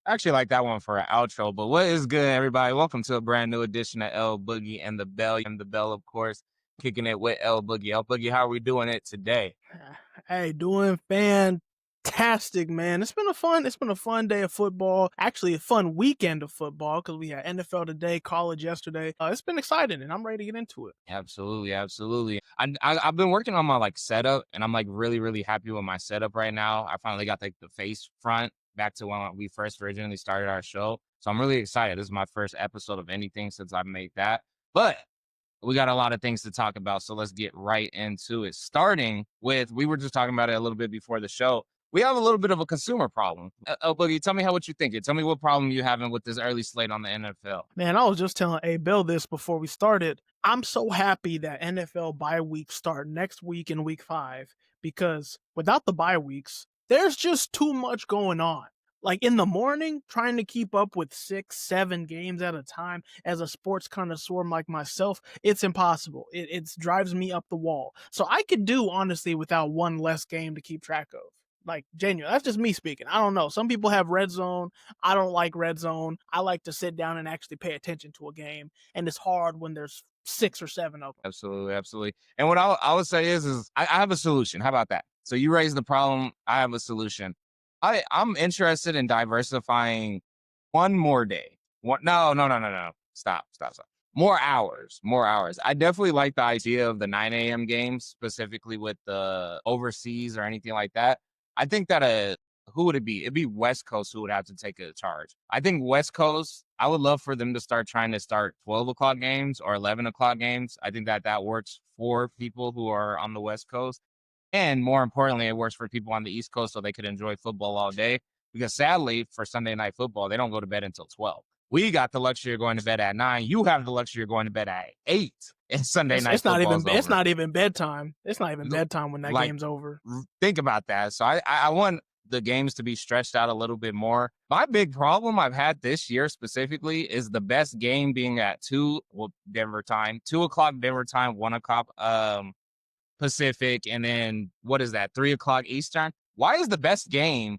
I actually like that one for an outro, but what is good, everybody? Welcome to a brand new edition of El.Boogie and the Bell. And the Bell, of course, kicking it with El.Boogie. El.Boogie, how are we doing it today? Hey, doing fantastic, man. It's been a fun day of football. Actually, a fun weekend of football because we had NFL today, college yesterday. It's been exciting, and I'm ready to get into it. Absolutely, absolutely. I've been working on my like setup, and I'm like really, really happy with my setup right now. I finally got like the face front back to when we first originally started our show. So I'm really excited. This is my first episode of anything since I made that. But we got a lot of things to talk about, so let's get right into it. Starting with, we were just talking about it a little bit before the show. We have a little bit of a consumer problem. Boogie, tell me what you think. Tell me what problem you having with this early slate on the NFL. Man, I was just telling A Bill this before we started. I'm so happy that NFL bye weeks start next week in week 5 because without the bye weeks, there's just too much going on. Like in the morning, trying to keep up with 6, 7 games at a time as a sports connoisseur like myself, it's impossible. It drives me up the wall. So I could do honestly without one less game to keep track of. Like genuine. That's just me speaking. I don't know. Some people have red zone. I don't like red zone. I like to sit down and actually pay attention to a game. And it's hard when there's 6 or 7 of them. Absolutely, absolutely. And what I would say is I have a solution. How about that? So you raised the problem. I have a solution. I'm interested in diversifying one more day. No. Stop. More hours. I definitely like the idea of the 9 a.m. games, specifically with the overseas or anything like that. I think that who would it be? It'd be West Coast who would have to take a charge. I think West Coast, I would love for them to start trying to start 12 o'clock games or 11 o'clock games. I think that works for people who are on the West Coast. And more importantly, it works for people on the East Coast so they could enjoy football all day. Because sadly, for Sunday night football, they don't go to bed until 12. We got the luxury of going to bed at 9. You have the luxury of going to bed at 8. And Sunday night football is over. It's not even bedtime. It's not even bedtime when that Like, game's over. Think about that. So I want the games to be stretched out a little bit more. My big problem I've had this year specifically is the best game being at 2 o'clock Denver time, 1 o'clock Pacific, and then what is that, 3 o'clock Eastern? Why is the best game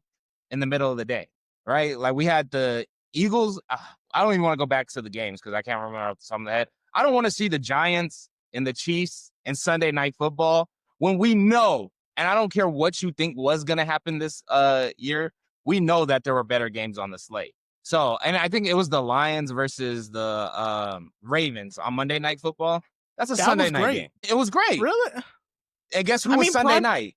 in the middle of the day, right? Like we had the Eagles. I don't even want to go back to the games because I can't remember off the top of the head. I don't want to see the Giants and the Chiefs in Sunday night football when we know, and I don't care what you think was going to happen this year, we know that there were better games on the slate. So, and I think it was the Lions versus the Ravens on Monday Night Football. That's a Sunday night game. It was great. Really? And guess who was Sunday night?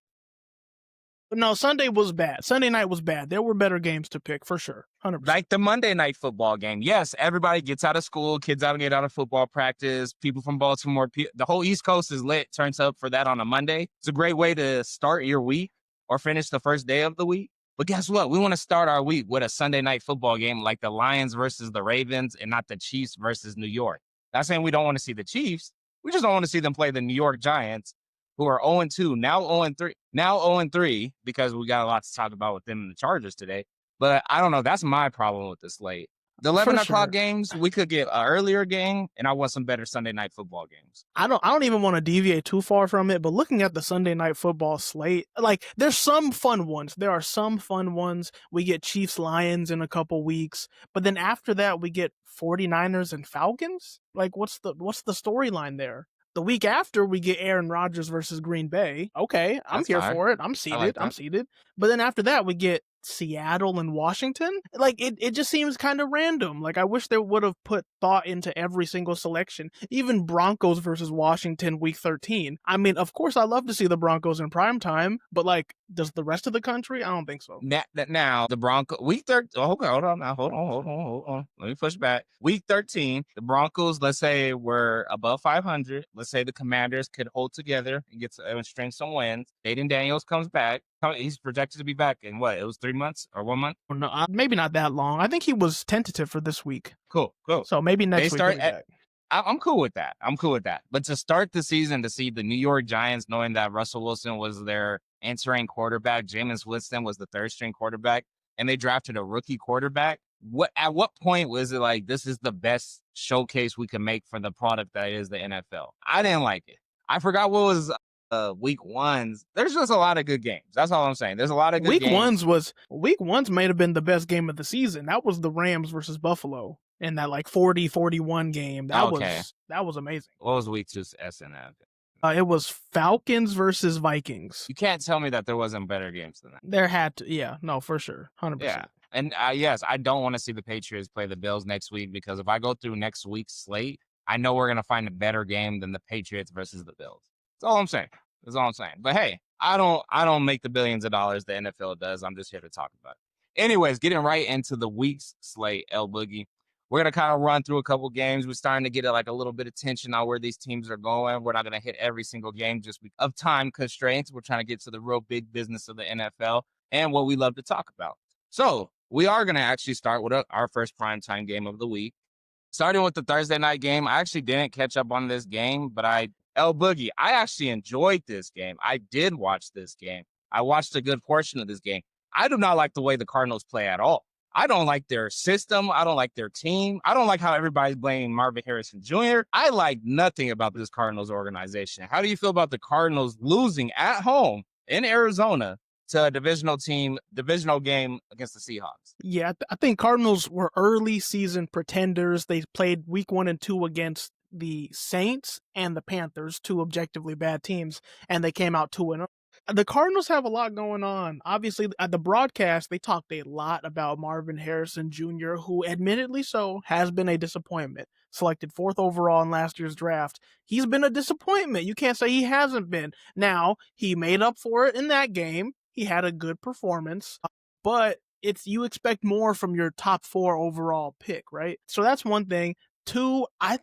No, Sunday was bad. Sunday night was bad. There were better games to pick for sure. 100%. Like the Monday night football game. Yes, everybody gets out of school. Kids get out of football practice. People from Baltimore. The whole East Coast is lit. Turns up for that on a Monday. It's a great way to start your week or finish the first day of the week. But guess what? We want to start our week with a Sunday night football game like the Lions versus the Ravens and not the Chiefs versus New York. Not saying we don't want to see the Chiefs. We just don't want to see them play the New York Giants, who are 0-2, now 0-3, because we got a lot to talk about with them and the Chargers today. But I don't know. That's my problem with this slate. The 11 o'clock games, we could get an earlier game, and I want some better Sunday night football games. I don't even want to deviate too far from it, but looking at the Sunday night football slate, like there's some fun ones. There are some fun ones. We get Chiefs Lions in a couple weeks, but then after that we get 49ers and Falcons. Like what's the storyline there? The week after, we get Aaron Rodgers versus Green Bay. Okay, I'm here for it. I'm seated. But then after that, we get Seattle and Washington. Like, it just seems kind of random. Like, I wish they would have put thought into every single selection. Even Broncos versus Washington week 13. I mean, of course, I love to see the Broncos in prime time, but, like, does the rest of the country? I don't think so. Now the Broncos, week 13, hold on. Let me push back. Week 13, the Broncos, let's say we're above 500. Let's say the Commanders could hold together and string some wins. Aiden Daniels comes back. He's projected to be back in what? It was 3 months or 1 month? No, maybe not that long. I think he was tentative for this week. Cool. So maybe next week. I'm cool with that. But to start the season, to see the New York Giants, knowing that Russell Wilson was their answering quarterback, Jameis Winston was the third string quarterback, and they drafted a rookie quarterback. At what point was it like, this is the best showcase we can make for the product that is the NFL? I didn't like it. I forgot what was week ones, there's just a lot of good games. That's all I'm saying. There's a lot of good games. Week one's may have been the best game of the season. That was the Rams versus Buffalo in that like 40-41 game. That was amazing. What was week two's SNF? It was Falcons versus Vikings. You can't tell me that there wasn't better games than that. There had to, yeah, no, for sure, 100%. Yeah, and yes, I don't want to see the Patriots play the Bills next week, because if I go through next week's slate, I know we're gonna find a better game than the Patriots versus the Bills. That's all I'm saying. But hey, I don't make the billions of dollars the NFL does. I'm just here to talk about it. Anyways, getting right into the week's slate, El.Boogie. We're going to kind of run through a couple games. We're starting to get like a little bit of tension on where these teams are going. We're not going to hit every single game just because of time constraints. We're trying to get to the real big business of the NFL and what we love to talk about. So we are going to actually start with our first primetime game of the week. Starting with the Thursday night game. I actually didn't catch up on this game, but El.Boogie, I actually enjoyed this game. I did watch this game. I watched a good portion of this game. I do not like the way the Cardinals play at all. I don't like their system. I don't like their team. I don't like how everybody's blaming Marvin Harrison Jr. I like nothing about this Cardinals organization. How do you feel about the Cardinals losing at home in Arizona to a divisional game against the Seahawks? Yeah, I think Cardinals were early season pretenders. They played week 1 and 2 against the Saints and the Panthers, two objectively bad teams, and they came out 2-0. The Cardinals have a lot going on. Obviously, at the broadcast, they talked a lot about Marvin Harrison Jr., who admittedly so has been a disappointment. Selected 4th overall in last year's draft. He's been a disappointment. You can't say he hasn't been. Now, he made up for it in that game. He had a good performance, but you expect more from your top 4 overall pick, right? So that's one thing. 2, I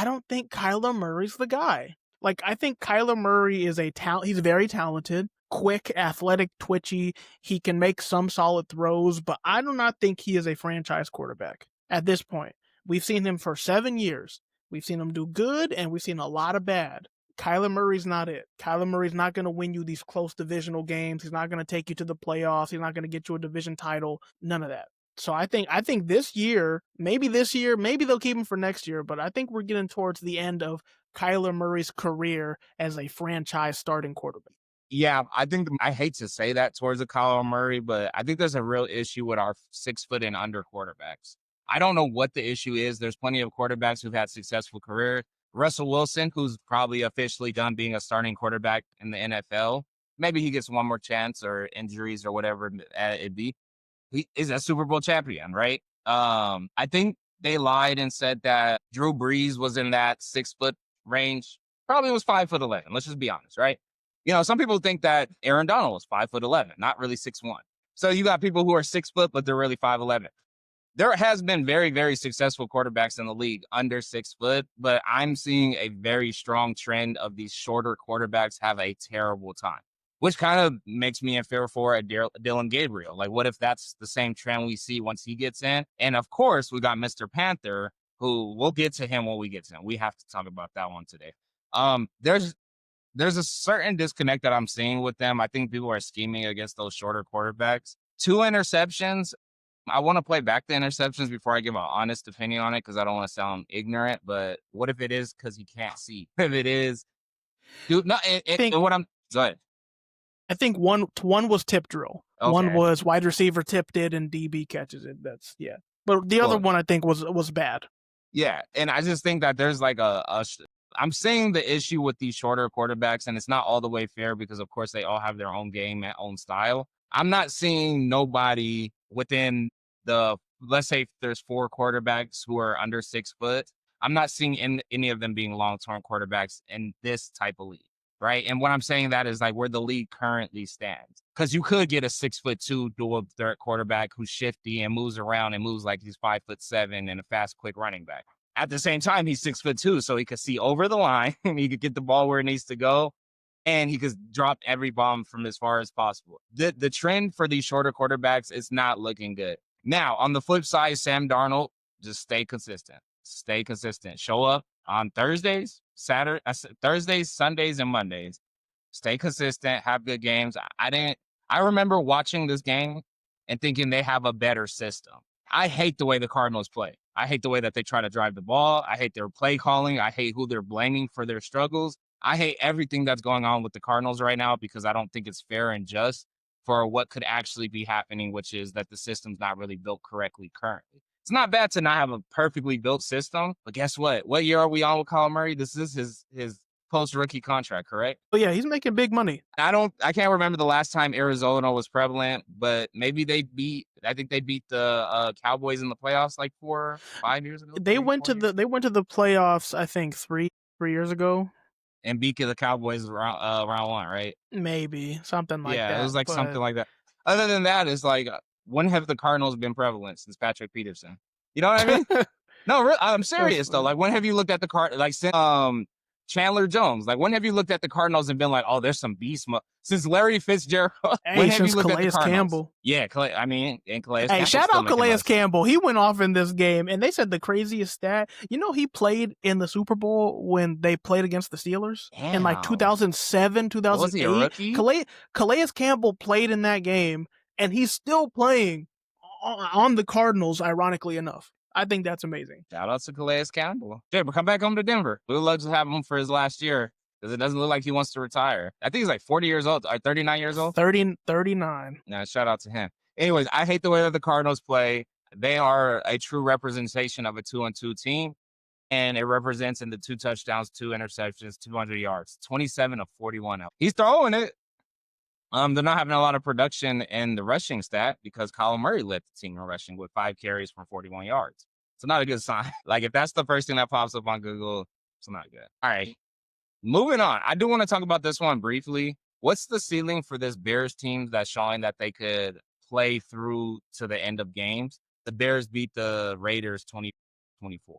don't think Kyler Murray's the guy. Like, I think Kyler Murray is he's very talented, quick, athletic, twitchy. He can make some solid throws, but I do not think he is a franchise quarterback at this point. We've seen him for 7 years. We've seen him do good, and we've seen a lot of bad. Kyler Murray's not it. Kyler Murray's not going to win you these close divisional games. He's not going to take you to the playoffs. He's not going to get you a division title. None of that. So I think this year, maybe they'll keep him for next year, but I think we're getting towards the end of Kyler Murray's career as a franchise starting quarterback. Yeah, I hate to say that towards the Kyler Murray, but I think there's a real issue with our 6 foot and under quarterbacks. I don't know what the issue is. There's plenty of quarterbacks who've had successful careers. Russell Wilson, who's probably officially done being a starting quarterback in the NFL. Maybe he gets one more chance, or injuries or whatever it be. He is a Super Bowl champion, right? I think they lied and said that Drew Brees was in that 6 foot range. Probably was 5'11". Let's just be honest, right? You know, some people think that Aaron Donald was 5'11", not really 6'1". So you got people who are 6 foot, but they're really 5'11". There has been very, very successful quarterbacks in the league under 6 foot, but I'm seeing a very strong trend of these shorter quarterbacks have a terrible time, which kind of makes me in fear for a Dillon Gabriel. Like, what if that's the same trend we see once he gets in? And of course, we got Mr. Panther, who we'll get to him when we get to him. We have to talk about that one today. There's a certain disconnect that I'm seeing with them. I think people are scheming against those shorter quarterbacks. 2 interceptions. I want to play back the interceptions before I give an honest opinion on it, because I don't want to sound ignorant. But what if it is because he can't see? If it is, dude, no. Go ahead. I think one was tip drill. Okay. One was wide receiver tipped it and DB catches it. That's But the other one I think was bad. Yeah, and I just think that there's like I'm seeing the issue with these shorter quarterbacks, and it's not all the way fair because, of course, they all have their own game and own style. I'm not seeing nobody within let's say there's 4 quarterbacks who are under 6 foot. I'm not seeing any of them being long-term quarterbacks in this type of league, right? And what I'm saying that is like where the league currently stands. Because you could get a 6'2" dual threat quarterback who's shifty and moves around and moves like he's 5'7" and a fast, quick running back. At the same time, he's 6'2", so he could see over the line and he could get the ball where it needs to go. And he could drop every bomb from as far as possible. The trend for these shorter quarterbacks is not looking good. Now, on the flip side, Sam Darnold, just stay consistent. Stay consistent. Show up on Thursdays, Sundays, and Mondays. Stay consistent. Have good games. I remember watching this game and thinking they have a better system. I hate the way the Cardinals play. I hate the way that they try to drive the ball. I hate their play calling. I hate who they're blaming for their struggles. I hate everything that's going on with the Cardinals right now because I don't think it's fair and just for what could actually be happening, which is that the system's not really built correctly currently. It's not bad to not have a perfectly built system, but guess what? What year are we on with Kyler Murray? This is his post rookie contract, correct? But yeah, he's making big money. I can't remember the last time Arizona was prevalent, but maybe I think they beat the Cowboys in the playoffs like 4 5 years ago, They three, went 4 to years, the playoffs, I think three years ago, and beat the Cowboys round one, right? maybe something like Yeah, it that. was like something But like that. Other than that, it's like, when have the Cardinals been prevalent since Patrick Peterson? You know what I mean? No, I'm that's serious though. funny. Like, when have you looked at the like since Chandler Jones? Like, when have you looked at the Cardinals and been like, oh, there's some beast since Larry Fitzgerald? Hey, When have you since looked at the Calais Cardinals? Campbell. Yeah, and Calais Hey, Campbell's shout still out making Calais noise. Campbell. He went off in this game, and they said the craziest stat. You know, he played in the Super Bowl when they played against the Steelers in like Damn, 2007, was he a 2008. rookie? Calais Campbell played in that game, and he's still playing on the Cardinals, ironically enough. I think that's amazing. Shout out to Calais Campbell. Jay, but come back home to Denver. We would love to have him for his last year because it doesn't look like he wants to retire. I think he's like 40 years old or 39 years old. 39. Now, shout out to him. Anyways, I hate the way that the Cardinals play. They are a true representation of a 2-2 team, and it represents in the 2 touchdowns, 2 interceptions, 200 yards, 27 of 41. He's throwing it. They're not having a lot of production in the rushing stat because Kyler Murray led the team in rushing with 5 carries for 41 yards. It's not a good sign. Like, if that's the first thing that pops up on Google, it's not good. All right, moving on. I do want to talk about this one briefly. What's the ceiling for this Bears team that's showing that they could play through to the end of games? The Bears beat the Raiders 20-24.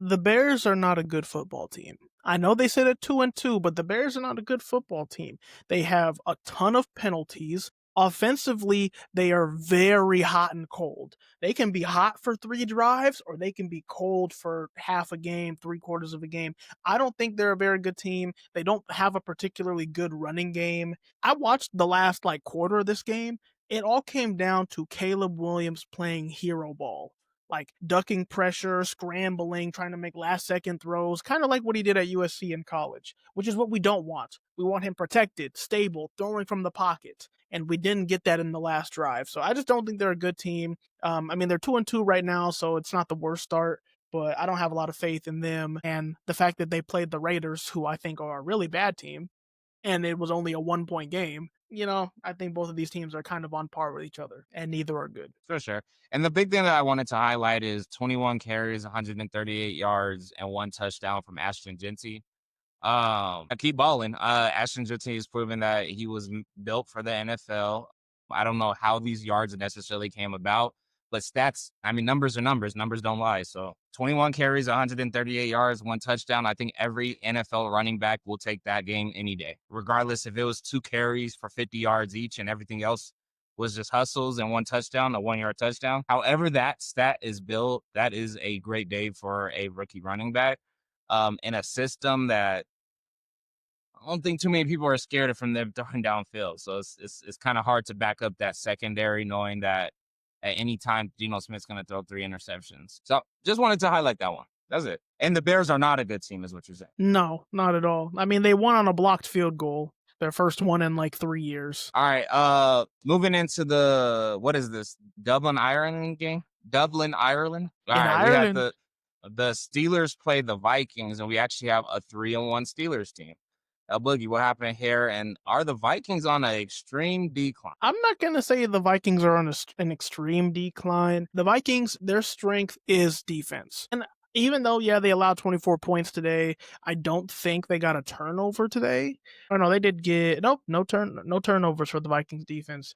The Bears are not a good football team. I know they said it 2-2, but the Bears are not a good football team. They have a ton of penalties. Offensively, they are very hot and cold. They can be hot for 3 drives, or they can be cold for half a game, 3/4 of a game. I don't think they're a very good team. They don't have a particularly good running game. I watched the last quarter of this game. It all came down to Caleb Williams playing hero ball, like ducking pressure, scrambling, trying to make last second throws, kind of like what he did at USC in college, which is what we don't want. We want him protected, stable, throwing from the pocket. And we didn't get that in the last drive. So I just don't think they're a good team. I mean, they're 2-2 right now, so it's not the worst start, but I don't have a lot of faith in them. And the fact that they played the Raiders, who I think are a really bad team, and it was only a 1-point game, I think both of these teams are kind of on par with each other, and neither are good. For sure. And the big thing that I wanted to highlight is 21 carries, 138 yards, and 1 touchdown from Ashton Genty. I keep balling. Ashton Genty has proven that he was built for the NFL. I don't know how these yards necessarily came about, but stats, I mean, numbers are numbers. Numbers don't lie. So 21 carries, 138 yards, 1 touchdown. I think every NFL running back will take that game any day, regardless if it was 2 carries for 50 yards each and everything else was just hustles and 1 touchdown, a 1-yard touchdown. However that stat is built, that is a great day for a rookie running back. In a system that I don't think too many people are scared from them throwing downfield. So it's kind of hard to back up that secondary, knowing that at any time Geno Smith's going to throw 3 interceptions. So just wanted to highlight that one. That's it. And the Bears are not a good team, is what you're saying. No, not at all. I mean, they won on a blocked field goal. Their first one in 3 years. All right. Moving into what is this? Dublin, Ireland game? Dublin, Ireland? All In right. Ireland, We had the Steelers play the Vikings, and we actually have a 3-1 Steelers team. El.boogie, what happened here? And are the Vikings on an extreme decline? I'm not going to say the Vikings are on an extreme decline. The Vikings, their strength is defense. And even though, yeah, they allowed 24 points today, I don't think they got a turnover today. Oh, no, they did get, nope, no turnovers for the Vikings defense.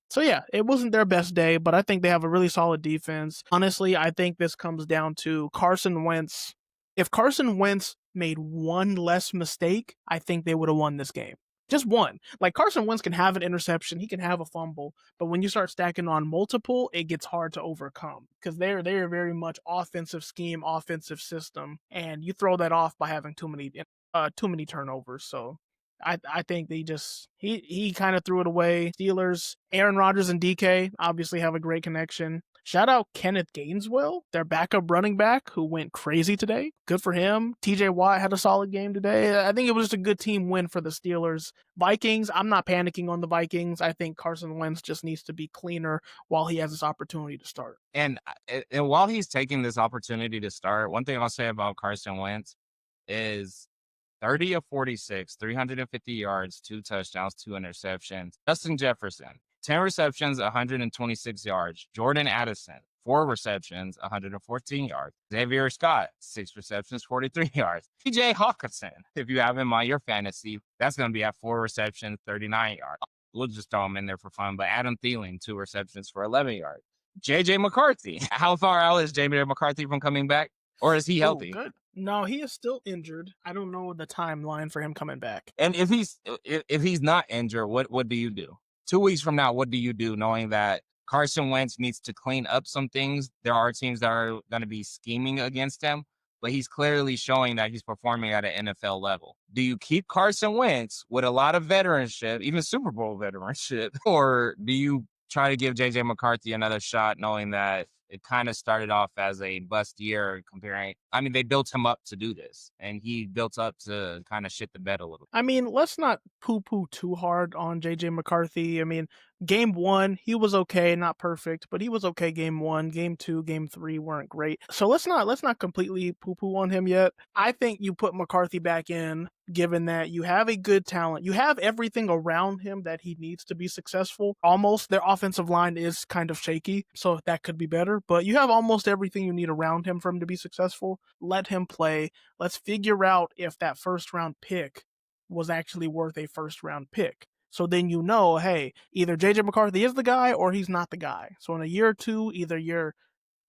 So yeah, it wasn't their best day, but I think they have a really solid defense. Honestly, I think this comes down to Carson Wentz. If Carson Wentz made one less mistake, I think they would have won this game. Just one. Like, Carson Wentz can have an interception, he can have a fumble, but when you start stacking on multiple, it gets hard to overcome because they're very much offensive scheme, offensive system, and you throw that off by having too many turnovers. So I think he kind of threw it away. Steelers, Aaron Rodgers and DK obviously have a great connection. Shout out Kenneth Gainswell, their backup running back, who went crazy today. Good for him. TJ Watt had a solid game today. I think it was just a good team win for the Steelers. Vikings, I'm not panicking on the Vikings. I think Carson Wentz just needs to be cleaner while he has this opportunity to start. And while he's taking this opportunity to start, one thing I'll say about Carson Wentz is 30 of 46, 350 yards, 2 touchdowns, 2 interceptions. Justin Jefferson, 10 receptions, 126 yards. Jordan Addison, 4 receptions, 114 yards. Xavier Scott, 6 receptions, 43 yards. TJ Hawkinson, if you have him on your fantasy, that's going to be at 4 receptions, 39 yards. We'll just throw him in there for fun. But Adam Thielen, 2 receptions for 11 yards. JJ McCarthy, how far out is JJ McCarthy from coming back? Or is he healthy? Good. No, he is still injured. I don't know the timeline for him coming back. And if he's not injured, what do you do? 2 weeks from now, what do you do knowing that Carson Wentz needs to clean up some things? There are teams that are going to be scheming against him, but he's clearly showing that he's performing at an NFL level. Do you keep Carson Wentz with a lot of veteranship, even Super Bowl veteranship, or do you try to give JJ McCarthy another shot knowing that it kind of started off as a bust year comparing. I mean, they built him up to do this, and he built up to kind of shit the bed a little. I mean, let's not poo-poo too hard on JJ McCarthy. I mean, game 1, he was okay, not perfect, but he was okay game 1. Game 2, game 3 weren't great. So let's not completely poo-poo on him yet. I think you put McCarthy back in, given that you have a good talent. You have everything around him that he needs to be successful. Almost. Their offensive line is kind of shaky, so that could be better. But you have almost everything you need around him for him to be successful. Let him play. Let's figure out if that first round pick was actually worth a first round pick. So then you know, hey, either JJ McCarthy is the guy or he's not the guy. So in a year or two, either you're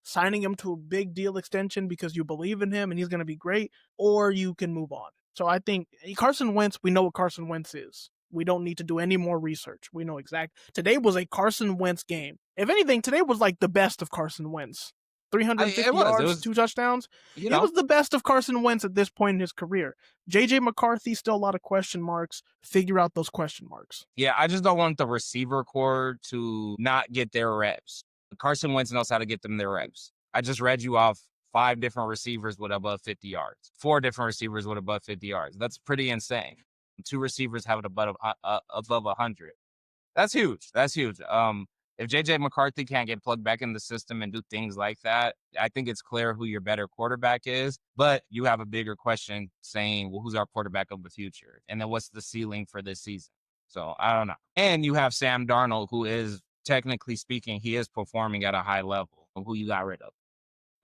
signing him to a big deal extension because you believe in him and he's going to be great, or you can move on. So I think Carson Wentz, we know what Carson Wentz is. We don't need to do any more research. We know exactly. Today was a Carson Wentz game. If anything, today was like the best of Carson Wentz. 350 yards, 2 touchdowns. It was the best of Carson Wentz at this point in his career. JJ McCarthy, still a lot of question marks. Figure out those question marks. Yeah, I just don't want the receiver core to not get their reps. Carson Wentz knows how to get them their reps. I just read you off 5 different receivers with above 50 yards, 4 different receivers with above 50 yards. That's pretty insane. 2 receivers have it above 100. That's huge. That's huge. If JJ McCarthy can't get plugged back in the system and do things like that, I think it's clear who your better quarterback is. But you have a bigger question saying, well, who's our quarterback of the future? And then what's the ceiling for this season? So I don't know. And you have Sam Darnold, who is, technically speaking, he is performing at a high level, who you got rid of.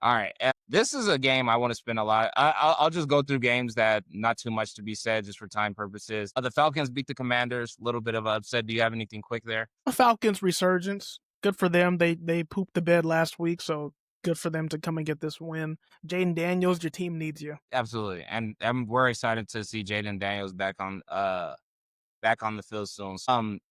All right. This is a game I want to spend a lot. I'll just go through games that not too much to be said just for time purposes. The Falcons beat the Commanders. A little bit of upset. Do you have anything quick there? The Falcons resurgence. Good for them. They pooped the bed last week, so good for them to come and get this win. Jaden Daniels, your team needs you. Absolutely. And we're excited to see Jaden Daniels back on the field soon.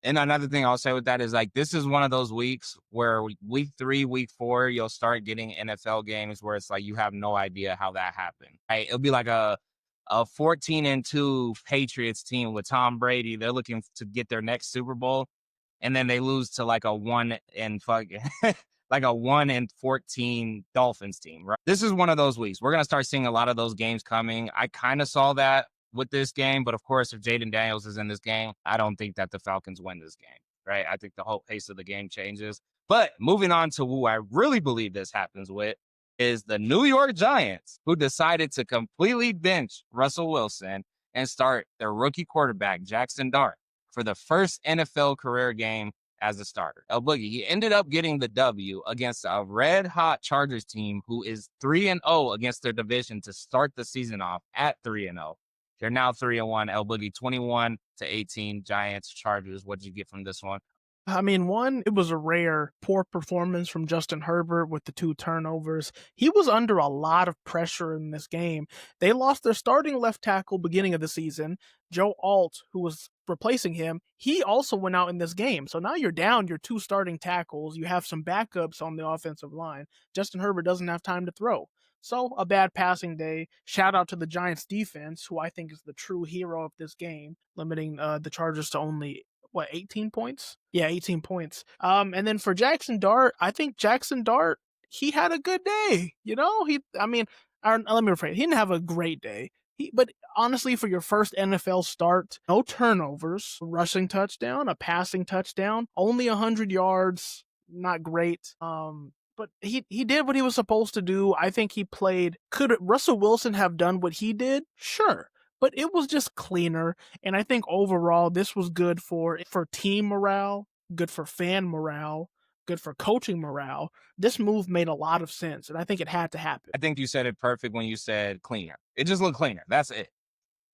And another thing I'll say with that is, like, this is one of those weeks where week 3, week 4, you'll start getting NFL games where it's like you have no idea how that happened. Right? It'll be like a 14-2 Patriots team with Tom Brady. They're looking to get their next Super Bowl, and then they lose to like a 1 and fucking like a 1-14 Dolphins team. Right? This is one of those weeks. We're gonna start seeing a lot of those games coming. I kind of saw that with this game, but of course, if Jaden Daniels is in this game, I don't think that the Falcons win this game, right? I think the whole pace of the game changes. But moving on to who I really believe this happens with is the New York Giants, who decided to completely bench Russell Wilson and start their rookie quarterback, Jackson Dart, for the first NFL career game as a starter. El.boogie, he ended up getting the W against a red-hot Chargers team who is 3-0 against their division to start the season off at 3-0. They're now 3-1. El.boogie 21-18. Giants, Chargers. What did you get from this one? I mean, one, it was a rare poor performance from Justin Herbert with the 2 turnovers. He was under a lot of pressure in this game. They lost their starting left tackle beginning of the season. Joe Alt, who was replacing him, he also went out in this game. So now you're down your 2 starting tackles. You have some backups on the offensive line. Justin Herbert doesn't have time to throw. So a bad passing day. Shout out to the Giants defense, who I think is the true hero of this game, limiting the Chargers to only what, 18 points? Yeah, 18 points. And then for Jackson Dart, I think Jackson Dart, he had a good day. You know, let me rephrase. He didn't have a great day. But honestly, for your first NFL start, no turnovers, rushing touchdown, a passing touchdown, only 100 yards, not great. But he did what he was supposed to do. I think he played. Could Russell Wilson have done what he did? Sure. But it was just cleaner. And I think overall, this was good for team morale, good for fan morale, good for coaching morale. This move made a lot of sense, and I think it had to happen. I think you said it perfect when you said cleaner. It just looked cleaner. That's it.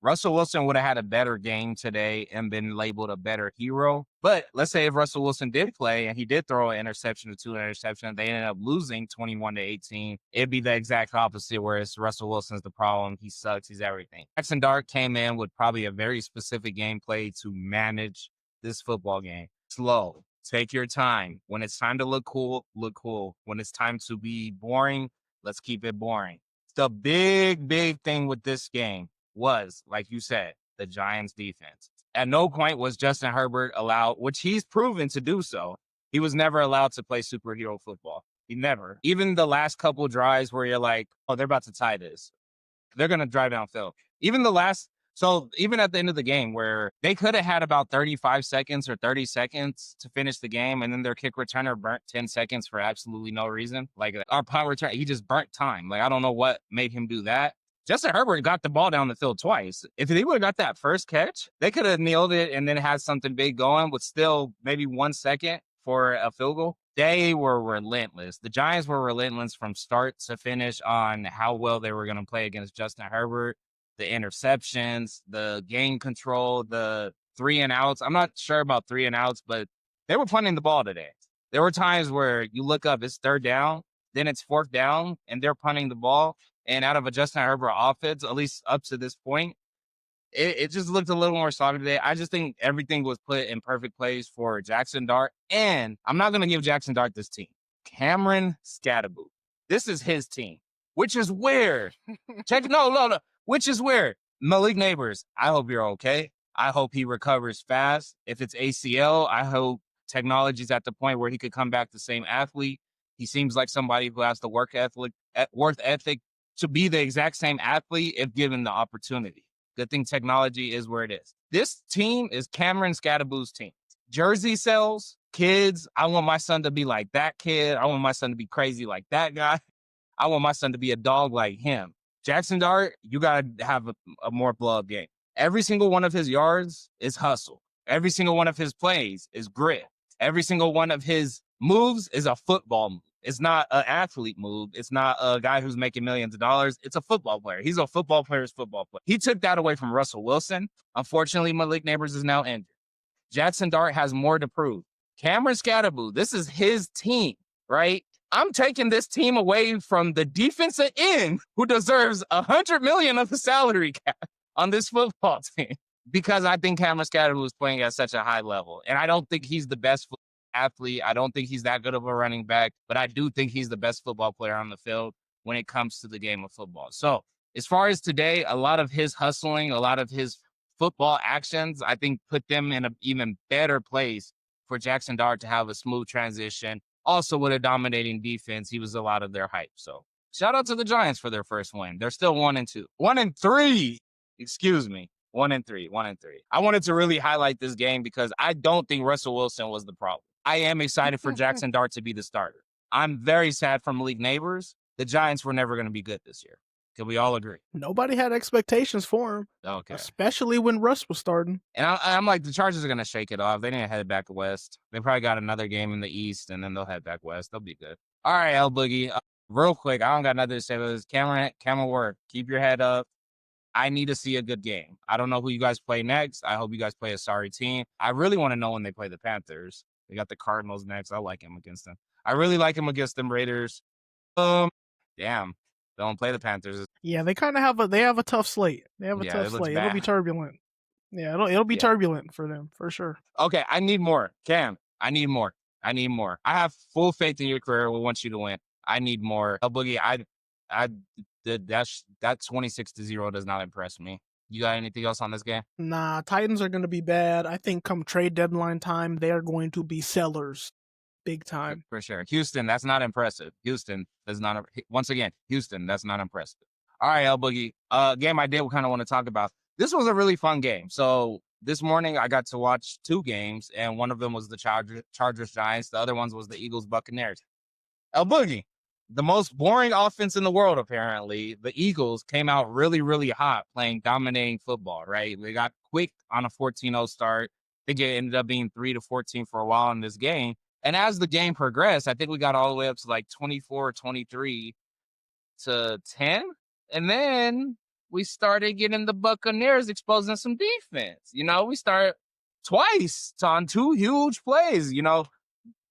Russell Wilson would have had a better game today and been labeled a better hero. But let's say if Russell Wilson did play and he did throw an interception or 2 interceptions, they ended up losing 21-18. It'd be the exact opposite, where it's Russell Wilson's the problem. He sucks. He's everything. Jackson Dart came in with probably a very specific gameplay to manage this football game. Slow. Take your time. When it's time to look cool, look cool. When it's time to be boring, let's keep it boring. The big thing with this game was, like you said, the Giants defense. At no point was Justin Herbert allowed, which he's proven to do so. He was never allowed to play superhero football. He never. Even the last couple drives where you're like, oh, they're about to tie this. They're going to drive downfield. Even at the end of the game where they could have had about 35 seconds or 30 seconds to finish the game, and then their kick returner burnt 10 seconds for absolutely no reason. Like our punt return, he just burnt time. Like, I don't know what made him do that. Justin Herbert got the ball down the field twice. If they would have got that first catch, they could have nailed it and then had something big going with still maybe 1 second for a field goal. They were relentless. The Giants were relentless from start to finish on how well they were going to play against Justin Herbert. The interceptions, the game control, the 3 and outs. I'm not sure about 3 and outs, but they were punting the ball today. There were times where you look up, it's 3rd down, then it's 4th down, and they're punting the ball. And out of a Justin Herbert offense, at least up to this point, it just looked a little more solid today. I just think everything was put in perfect place for Jackson Dart. And I'm not going to give Jackson Dart this team. Cameron Scatterboot. This is his team, which is where which is where Malik Neighbors, I hope you're okay. I hope he recovers fast. If it's ACL, I hope technology's at the point where he could come back the same athlete. He seems like somebody who has the work ethic to be the exact same athlete if given the opportunity. Good thing technology is where it is. This team is Cameron Scatterboot's team. Jersey sales, kids. I want my son to be like that kid. I want my son to be crazy like that guy. I want my son to be a dog like him. Jackson Dart, you got to have a more blow-up game. Every single one of his yards is hustle. Every single one of his plays is grit. Every single one of his moves is a football move. It's not an athlete move. It's not a guy who's making millions of dollars. It's a football player. He's a football player's football player. He took that away from Russell Wilson. Unfortunately, Malik Neighbors is now injured. Jackson Dart has more to prove. Cameron Scatterboot, this is his team, right? I'm taking this team away from the defensive end who deserves $100 million of the salary cap on this football team because I think Cameron Scatterboot is playing at such a high level. And I don't think he's the best athlete. I don't think he's that good of a running back, but I do think he's the best football player on the field when it comes to the game of football. So as far as today, a lot of his hustling, a lot of his football actions, I think put them in an even better place for Jackson Dart to have a smooth transition. Also with a dominating defense, he was a lot of their hype. So shout out to the Giants for their first win. They're still 1-2. 1-3. Excuse me. 1-3. 1-3. I wanted to really highlight this game because I don't think Russell Wilson was the problem. I am excited for Jackson Dart to be the starter. I'm very sad for Malik Neighbors. The Giants were never going to be good this year. Can we all agree? Nobody had expectations for him. Okay. Especially when Russ was starting. And I'm like, the Chargers are going to shake it off. They didn't head back west. They probably got another game in the East, and then they'll head back west. They'll be good. All right, El.boogie. Real quick, I don't got nothing to say about this. Cameron Work, keep your head up. I need to see a good game. I don't know who you guys play next. I hope you guys play a sorry team. I really want to know when they play the Panthers. They got the Cardinals next. I like him against them. I really like him against them Raiders. Damn. Don't play the Panthers. Yeah, they kind of have a tough slate. They have a tough slate. It'll be turbulent. Yeah, it'll be turbulent for them, for sure. Okay, I need more. Cam, I need more. I have full faith in your career. We want you to win. I need more. El.boogie, that 26-0 does not impress me. You got anything else on this game? Nah, Titans are going to be bad. I think come trade deadline time, they are going to be sellers big time. For sure. Houston, that's not impressive. Houston does not. Once again, Houston, that's not impressive. All right, El.boogie. Game I did kind of want to talk about. This was a really fun game. So this morning I got to watch 2 games, and one of them was the Chargers Giants. The other ones was the Eagles Buccaneers. El.boogie, the most boring offense in the world, apparently. The Eagles came out really, really hot playing dominating football, right? They got quick on a 14-0 start. I think it ended up being 3-14 for a while in this game. And as the game progressed, I think we got all the way up to like 24-23 to 10. And then we started getting the Buccaneers exposing some defense. You know, we started twice on 2 huge plays. You know,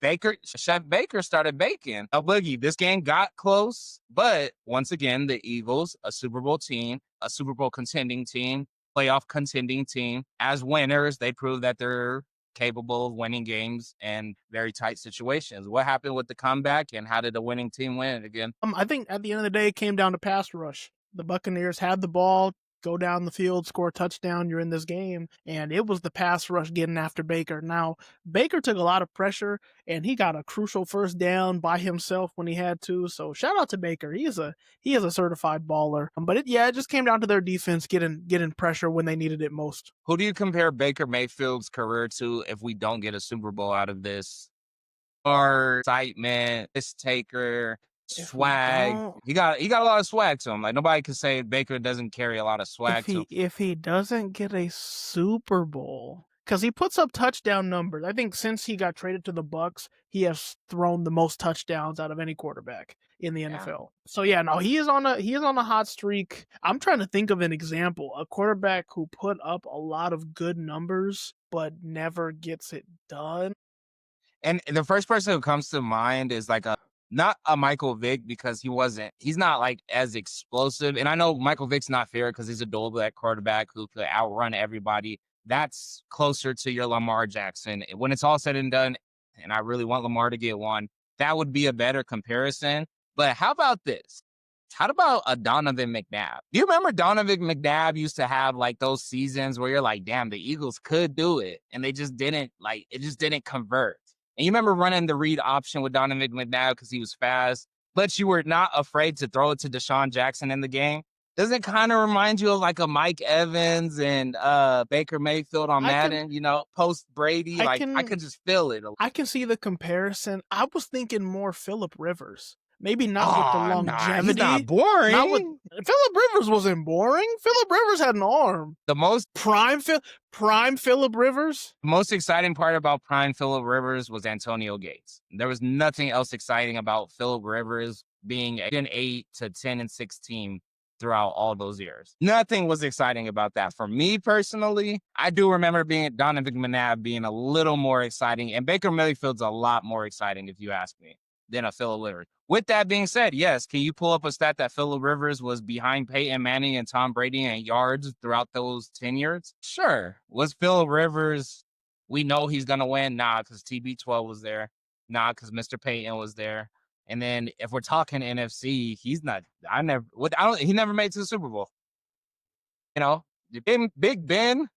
Chef Baker started baking. El.boogie, this game got close, but once again, the Eagles, a Super Bowl team, a Super Bowl contending team, playoff contending team, as winners, they prove that they're capable of winning games and very tight situations. What happened with the comeback, and how did the winning team win again? I think at the end of the day, it came down to pass rush. The Buccaneers had the ball, go down the field, score a touchdown, you're in this game. And it was the pass rush getting after Baker. Now, Baker took a lot of pressure, and he got a crucial first down by himself when he had to. So shout out to Baker. He is a certified baller. But it just came down to their defense getting pressure when they needed it most. Who do you compare Baker Mayfield's career to if we don't get a Super Bowl out of this? Or excitement, risk taker, swag. He got a lot of swag to him. Like, nobody can say Baker doesn't carry a lot of swag to him. If he doesn't get a Super Bowl, because he puts up touchdown numbers. I think since he got traded to the Bucs, he has thrown the most touchdowns out of any quarterback in the NFL. So yeah, no, he is on a hot streak. I'm trying to think of an example, a quarterback who put up a lot of good numbers but never gets it done. And the first person who comes to mind is like not a Michael Vick, because he's not like as explosive. And I know Michael Vick's not fair because he's a dual black quarterback who could outrun everybody. That's closer to your Lamar Jackson. When it's all said and done, and I really want Lamar to get one, that would be a better comparison. But how about this? How about a Donovan McNabb? Do you remember Donovan McNabb used to have like those seasons where you're like, damn, the Eagles could do it. And it just didn't convert. And you remember running the read option with Donovan McNabb because he was fast, but you were not afraid to throw it to Deshaun Jackson in the game. Doesn't it kind of remind you of like a Mike Evans and Baker Mayfield on Madden, post Brady? I could just feel it. I can see the comparison. I was thinking more Phillip Rivers. Maybe not with the longevity. He's not boring. Phillip Rivers wasn't boring. Phillip Rivers had an arm. The most prime Phillip Rivers. The most exciting part about prime Phillip Rivers was Antonio Gates. There was nothing else exciting about Phillip Rivers being an 8 to 10 and 16 throughout all those years. Nothing was exciting about that. For me personally, I do remember Donovan McNabb being a little more exciting, and Baker Mayfield's a lot more exciting, if you ask me, than a Phillip Rivers. With that being said, yes, can you pull up a stat that Phillip Rivers was behind Peyton Manning and Tom Brady in yards throughout those 10 years? Sure. Was Phillip Rivers, we know he's going to win? Nah, because TB12 was there. Nah, because Mr. Peyton was there. And then if we're talking NFC, he's not. He never made it to the Super Bowl. Big Ben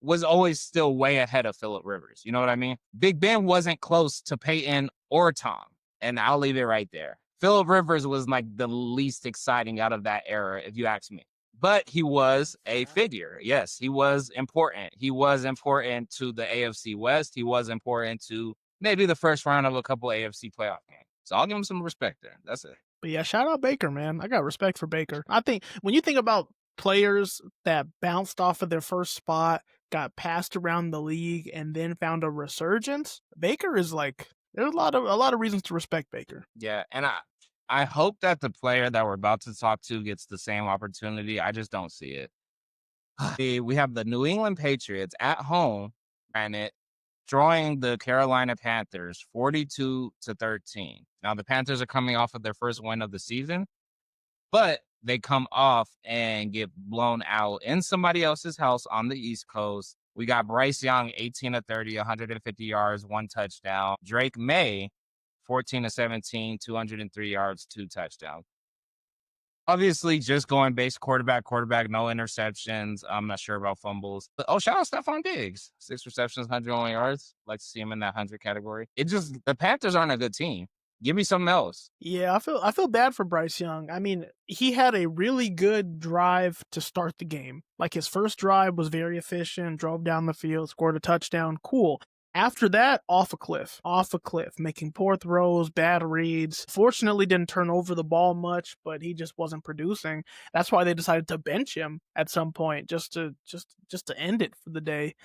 was always still way ahead of Phillip Rivers. You know what I mean? Big Ben wasn't close to Peyton or Tom. And I'll leave it right there. Phillip Rivers was like the least exciting out of that era, if you ask me. But he was a figure. Yes, he was important. He was important to the AFC West. He was important to maybe the first round of a couple AFC playoff games. So I'll give him some respect there. That's it. But yeah, shout out Baker, man. I got respect for Baker. I think when you think about players that bounced off of their first spot, got passed around the league, and then found a resurgence, Baker is like... There's a lot of reasons to respect Baker. Yeah, and I hope that the player that we're about to talk to gets the same opportunity. I just don't see it. We have the New England Patriots at home, and drawing the Carolina Panthers 42-13. Now, the Panthers are coming off of their first win of the season, but they come off and get blown out in somebody else's house on the East Coast. We got Bryce Young, 18-30, 150 yards, 1 touchdown. Drake May, 14-17, 203 yards, 2 touchdowns. Obviously, just going base quarterback, no interceptions. I'm not sure about fumbles. But, shout out Stephon Diggs. 6 receptions, 101 yards. Like to see him in that 100 category. The Panthers aren't a good team. Give me something else. Yeah, I feel bad for Bryce Young. I mean, he had a really good drive to start the game. Like his first drive was very efficient, drove down the field, scored a touchdown. Cool. After that, off a cliff, making poor throws, bad reads. Fortunately, didn't turn over the ball much, but he just wasn't producing. That's why they decided to bench him at some point, just to end it for the day.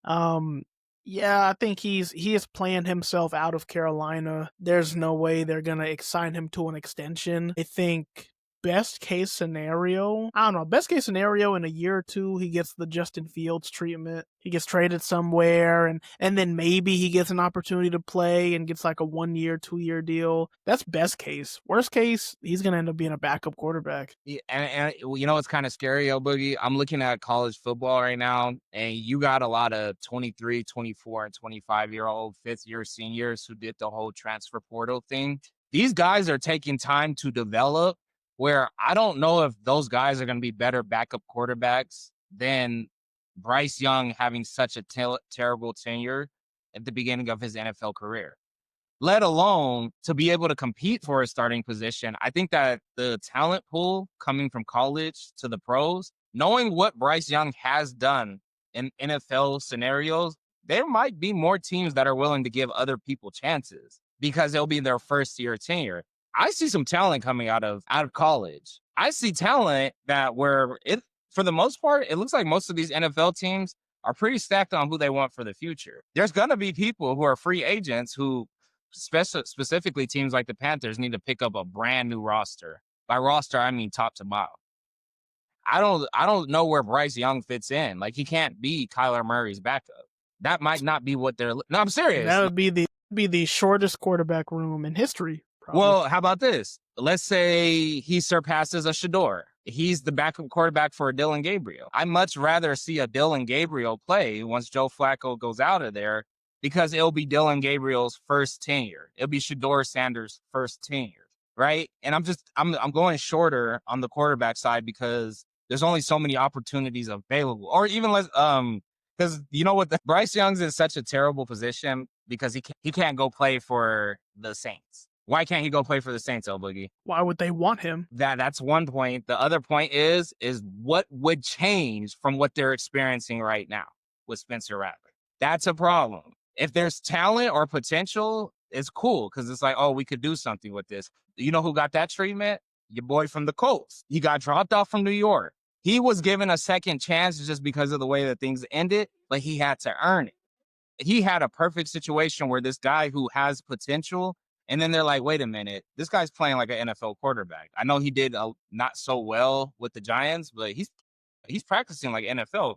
Um, yeah, I think he is playing himself out of Carolina. There's no way they're gonna sign him to an extension. I think best case scenario, I don't know, best case scenario in a year or two, he gets the Justin Fields treatment. He gets traded somewhere and then maybe he gets an opportunity to play and gets like a 1 year, 2 year deal. That's best case. Worst case, he's gonna end up being a backup quarterback. Yeah, and you know what's kind of scary, El.boogie? I'm looking at college football right now, and you got a lot of 23, 24, and 25-year-old fifth-year seniors who did the whole transfer portal thing. These guys are taking time to develop, where I don't know if those guys are going to be better backup quarterbacks than Bryce Young having such a terrible tenure at the beginning of his NFL career, let alone to be able to compete for a starting position. I think that the talent pool coming from college to the pros, knowing what Bryce Young has done in NFL scenarios, there might be more teams that are willing to give other people chances because it'll be their first year tenure. I see some talent coming out of college. I see talent that for the most part, it looks like most of these NFL teams are pretty stacked on who they want for the future. There's going to be people who are free agents who specifically teams like the Panthers need to pick up a brand new roster. By roster, I mean top to bottom. I don't know where Bryce Young fits in. Like he can't be Kyler Murray's backup. That might not be what they're. No, I'm serious. That would be the shortest quarterback room in history. Probably. Well, how about this? Let's say he surpasses a Shador. He's the backup quarterback for a Dylan Gabriel. I'd much rather see a Dylan Gabriel play once Joe Flacco goes out of there because it'll be Dylan Gabriel's first tenure. It'll be Shador Sanders' first tenure, right? And I'm going shorter on the quarterback side because there's only so many opportunities available. Or even less, because you know what, Bryce Young's in such a terrible position because he can't go play for the Saints. Why can't he go play for the Saints, El.boogie? Why would they want him? That's one point. The other point is what would change from what they're experiencing right now with Spencer Rattler. That's a problem. If there's talent or potential, it's cool because it's like, oh, we could do something with this. You know who got that treatment? Your boy from the Colts. He got dropped off from New York. He was given a second chance just because of the way that things ended, but he had to earn it. He had a perfect situation where this guy who has potential, and then they're like, wait a minute, this guy's playing like an NFL quarterback. I know he did not so well with the Giants, but he's practicing like NFL.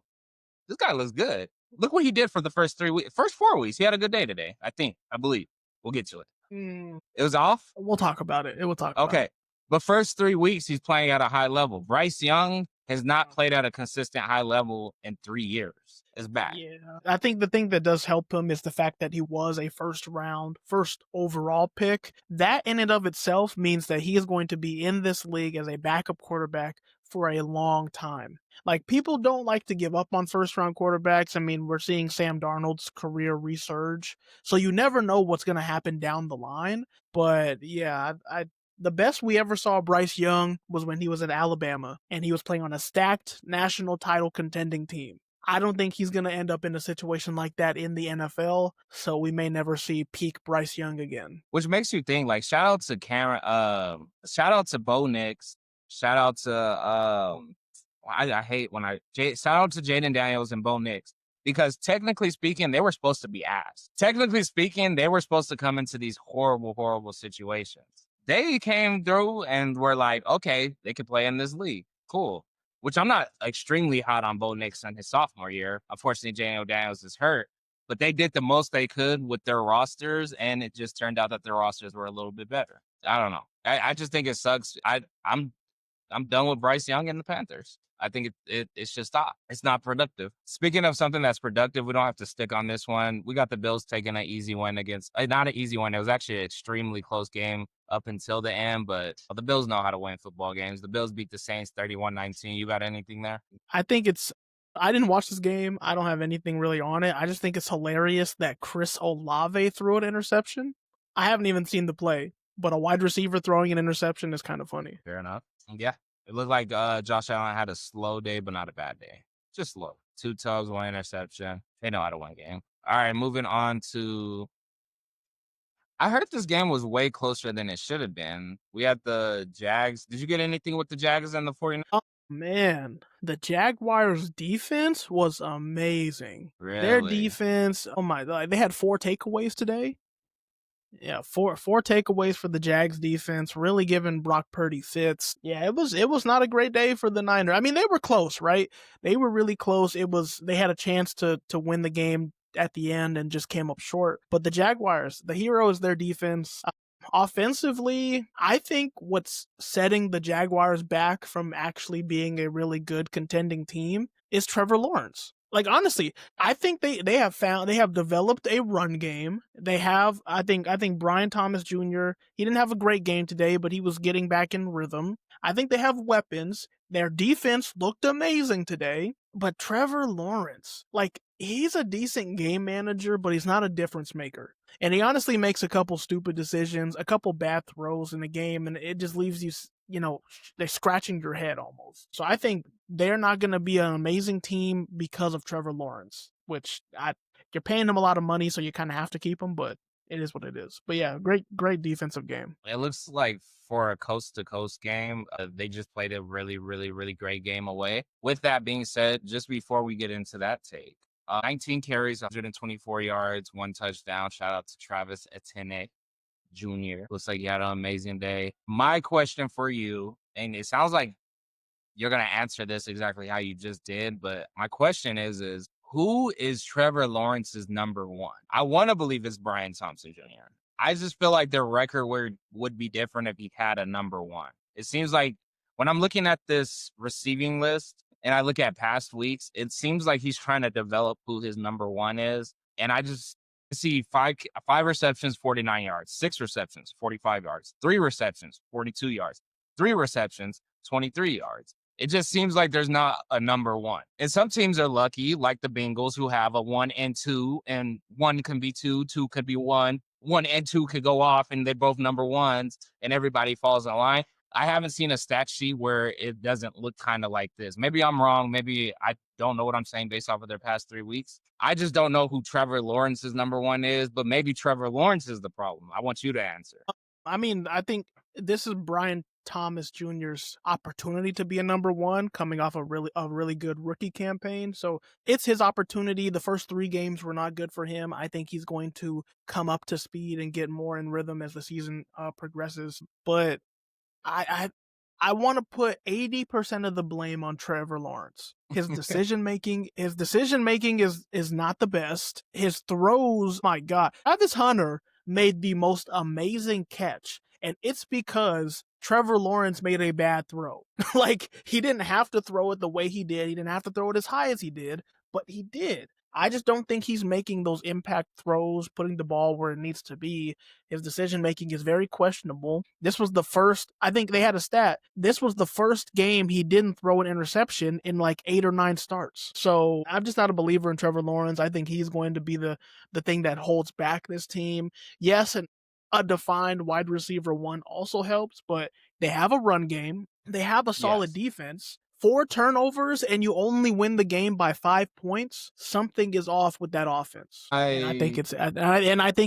This guy looks good. Look what he did for the first 4 weeks. He had a good day today, I believe. We'll get to it. It was off? We'll talk about it. We'll talk about it. Okay. But first 3 weeks, he's playing at a high level. Bryce Young has not played at a consistent high level in 3 years. It's bad. Yeah. I think the thing that does help him is the fact that he was a first overall pick. That in and of itself means that he is going to be in this league as a backup quarterback for a long time. Like, people don't like to give up on first round quarterbacks. I mean, we're seeing Sam Darnold's career resurge. So you never know what's going to happen down the line. But yeah, the best we ever saw Bryce Young was when he was at Alabama and he was playing on a stacked national title contending team. I don't think he's going to end up in a situation like that in the NFL, so we may never see peak Bryce Young again. Which makes you think, like, shout out to shout out to Bo Nix, shout out to I hate when shout out to Jaden Daniels and Bo Nix, because technically speaking, they were supposed to be asked. Technically speaking, they were supposed to come into these horrible, horrible situations. They came through and were like, okay, they could play in this league. Cool. Which I'm not extremely hot on Bo Nix in his sophomore year. Unfortunately, Jaden Daniels is hurt. But they did the most they could with their rosters, and it just turned out that their rosters were a little bit better. I don't know. I just think it sucks. I'm I'm done with Bryce Young and the Panthers. I think it should stop. It's not productive. Speaking of something that's productive, we don't have to stick on this one. We got the Bills taking an easy win against, not an easy one. It was actually an extremely close game up until the end, but the Bills know how to win football games. The Bills beat the Saints 31-19. You got anything there? I think I didn't watch this game. I don't have anything really on it. I just think it's hilarious that Chris Olave threw an interception. I haven't even seen the play, but a wide receiver throwing an interception is kind of funny. Fair enough. Yeah. It looked like Josh Allen had a slow day, but not a bad day. Just slow. 2 tugs, 1 interception. They know how to win a game. All right, moving on to. I heard this game was way closer than it should have been. We had the Jags. Did you get anything with the Jags and the 49ers? Oh man, the Jaguars defense was amazing. Really? Their defense, oh my god, they had 4 takeaways today. Yeah, four takeaways for the Jags defense, really giving Brock Purdy fits. Yeah, it was not a great day for the Niners. I mean, they were close, right? They were really close. They had a chance to win the game at the end and just came up short. But the Jaguars, the hero is their defense. Offensively, I think what's setting the Jaguars back from actually being a really good contending team is Trevor Lawrence. Like, honestly, I think they have developed a run game. They have, I think Brian Thomas Jr., he didn't have a great game today, but he was getting back in rhythm. I think they have weapons. Their defense looked amazing today, but Trevor Lawrence, like, he's a decent game manager, but he's not a difference maker. And he honestly makes a couple stupid decisions, a couple bad throws in the game, and it just leaves you, they're scratching your head almost. So I think they're not going to be an amazing team because of Trevor Lawrence, which you're paying him a lot of money, so you kind of have to keep him, but it is what it is. But yeah, great defensive game. It looks like for a coast-to-coast game, they just played a really, really, really great game away. With that being said, just before we get into that take, 19 carries, 124 yards, 1 touchdown. Shout out to Travis Etienne Jr. Looks like you had an amazing day. My question for you, and it sounds like you're going to answer this exactly how you just did, but my question is who is Trevor Lawrence's number 1? I want to believe it's Brian Thompson Jr. I just feel like their record would be different if he had a number 1. It seems like when I'm looking at this receiving list and I look at past weeks, it seems like he's trying to develop who his number 1 is. And I just see five receptions, 49 yards, 6 receptions, 45 yards, 3 receptions, 42 yards, 3 receptions, 23 yards. It just seems like there's not a number 1. And some teams are lucky, like the Bengals, who have a 1 and 2, and 1 can be 2, 2 could be 1, 1 and 2 could go off, and they're both number 1s, and everybody falls in line. I haven't seen a stat sheet where it doesn't look kind of like this. Maybe I'm wrong. Maybe I don't know what I'm saying based off of their past 3 weeks. I just don't know who Trevor Lawrence's number 1 is, but maybe Trevor Lawrence is the problem. I want you to answer. I mean, I think this is Brian Thomas Jr.'s opportunity to be a number 1 coming off a really good rookie campaign. So it's his opportunity. The first 3 games were not good for him. I think he's going to come up to speed and get more in rhythm as the season progresses. But I want to put 80% of the blame on Trevor Lawrence. His decision making is not the best. His throws, my God. Travis Hunter made the most amazing catch, and it's because Trevor Lawrence made a bad throw. Like, he didn't have to throw it the way he did. He didn't have to throw it as high as he did, but he did. I just don't think he's making those impact throws, putting the ball where it needs to be. His decision-making is very questionable. This was the first, I think they had a stat, this was the first game he didn't throw an interception in like 8 or 9 starts. So I'm just not a believer in Trevor Lawrence. I think he's going to be the thing that holds back this team. Yes, and a defined wide receiver 1 also helps, but they have a run game. They have a solid defense. 4 turnovers and you only win the game by 5 points. Something is off with that offense. And I think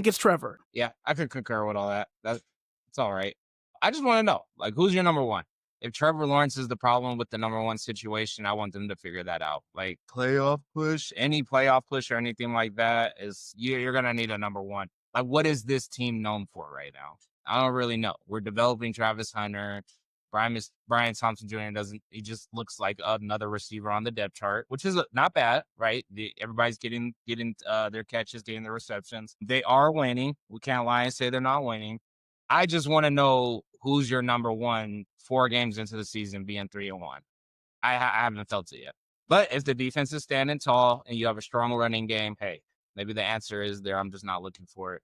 it's Trevor. Yeah, I could concur with all that. It's all right. I just want to know, like, who's your number 1? If Trevor Lawrence is the problem with the number 1 situation, I want them to figure that out. Like, playoff push, any playoff push or anything like that is you're gonna need a number 1. Like, what is this team known for right now? I don't really know. We're developing Travis Hunter. Brian Thompson Jr. he just looks like another receiver on the depth chart, which is not bad, right? Everybody's getting their catches, getting their receptions. They are winning. We can't lie and say they're not winning. I just want to know who's your number one 4 games into the season being 3-1. I haven't felt it yet. But if the defense is standing tall and you have a strong running game, hey, maybe the answer is there. I'm just not looking for it.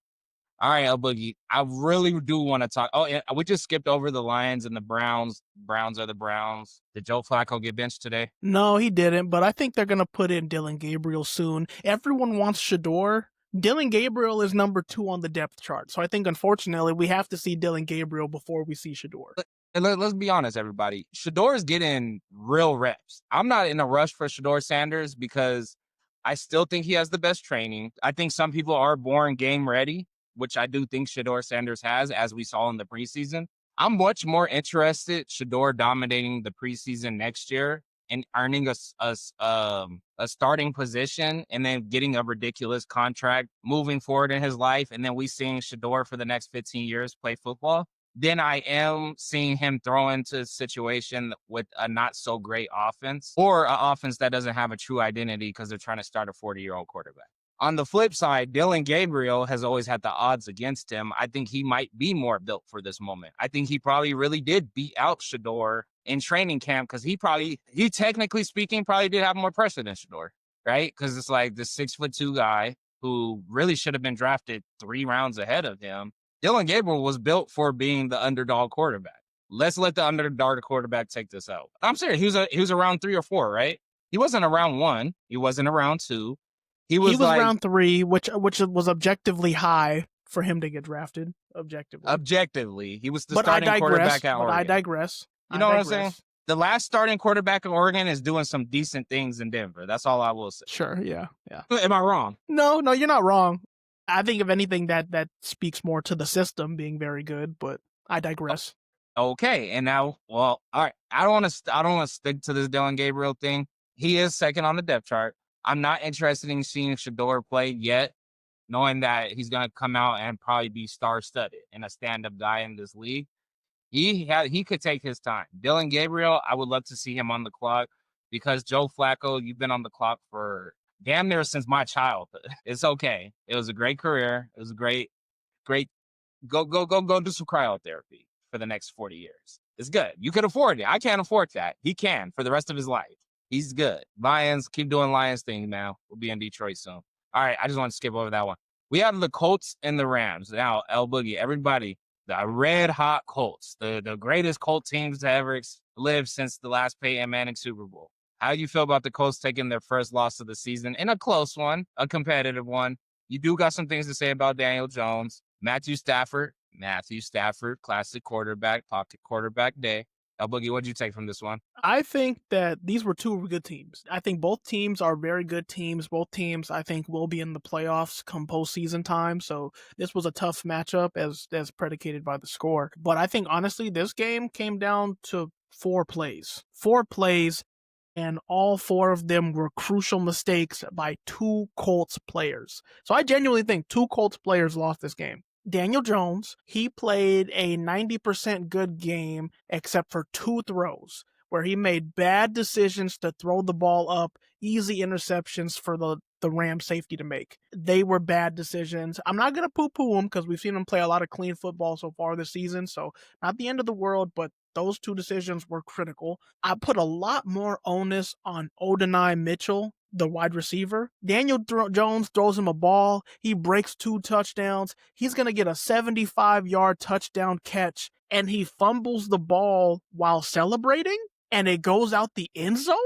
All right, El.Boogie. I really do want to talk. Oh, yeah, we just skipped over the Lions and the Browns. Browns are the Browns. Did Joe Flacco get benched today? No, he didn't, but I think they're going to put in Dylan Gabriel soon. Everyone wants Shador. Dylan Gabriel is number 2 on the depth chart. So I think, unfortunately, we have to see Dylan Gabriel before we see Shador. And let's be honest, everybody. Shador is getting real reps. I'm not in a rush for Shador Sanders because I still think he has the best training. I think some people are born game ready, which I do think Shador Sanders has, as we saw in the preseason. I'm much more interested Shador dominating the preseason next year and earning a starting position and then getting a ridiculous contract moving forward in his life. And then we seeing Shador for the next 15 years play football. Then I am seeing him throw into a situation with a not so great offense or an offense that doesn't have a true identity because they're trying to start a 40-year-old quarterback. On the flip side, Dylan Gabriel has always had the odds against him. I think he might be more built for this moment. I think he probably really did beat out Shador in training camp because he technically speaking probably did have more pressure than Shador, right? Because it's like the 6'2" guy who really should have been drafted 3 rounds ahead of him. Dylan Gabriel was built for being the underdog quarterback. Let's let the underdog quarterback take this out. I'm serious. He was around 3 or 4, right? He wasn't around 1. He wasn't around 2. He was like, around 3, which was objectively high for him to get drafted. Objectively, he was the starting quarterback at Oregon. I digress. You know what I'm saying? The last starting quarterback at Oregon is doing some decent things in Denver. That's all I will say. Sure, yeah. Am I wrong? No, you're not wrong. I think if anything that speaks more to the system being very good, but I digress. Okay, and now, well, all right. I don't want to stick to this Dylan Gabriel thing. He is second on the depth chart. I'm not interested in seeing Shador play yet, knowing that he's going to come out and probably be star-studded and a stand-up guy in this league. He could take his time. Dylan Gabriel, I would love to see him on the clock because Joe Flacco, you've been on the clock for damn near since my childhood. It's okay. It was a great career. It was a great. Go do some cryotherapy for the next 40 years. It's good. You can afford it. I can't afford that. He can for the rest of his life. He's good. Lions, keep doing Lions thing now. We'll be in Detroit soon. All right, I just want to skip over that one. We have the Colts and the Rams. Now, El.Boogie, everybody, the red-hot Colts, the greatest Colt teams to ever live since the last Peyton Manning Super Bowl. How do you feel about the Colts taking their first loss of the season in a close one, a competitive one? You do got some things to say about Daniel Jones, Matthew Stafford, classic quarterback, pocket quarterback day. El.Boogie, what did you take from this one? I think that these were 2 good teams. I think both teams are very good teams. Both teams, I think, will be in the playoffs come postseason time. So this was a tough matchup as predicated by the score. But I think, honestly, this game came down to 4 plays. 4 plays, and all 4 of them were crucial mistakes by 2 Colts players. So I genuinely think 2 Colts players lost this game. Daniel Jones, he played a 90% good game except for 2 throws where he made bad decisions to throw the ball up, easy interceptions for the Rams safety to make. They were bad decisions. I'm not going to poo-poo him because we've seen him play a lot of clean football so far this season, so not the end of the world, but those 2 decisions were critical. I put a lot more onus on Odinai Mitchell, the wide receiver. Daniel Jones throws him a ball. He breaks 2 touchdowns. He's going to get a 75-yard touchdown catch, and he fumbles the ball while celebrating, and it goes out the end zone?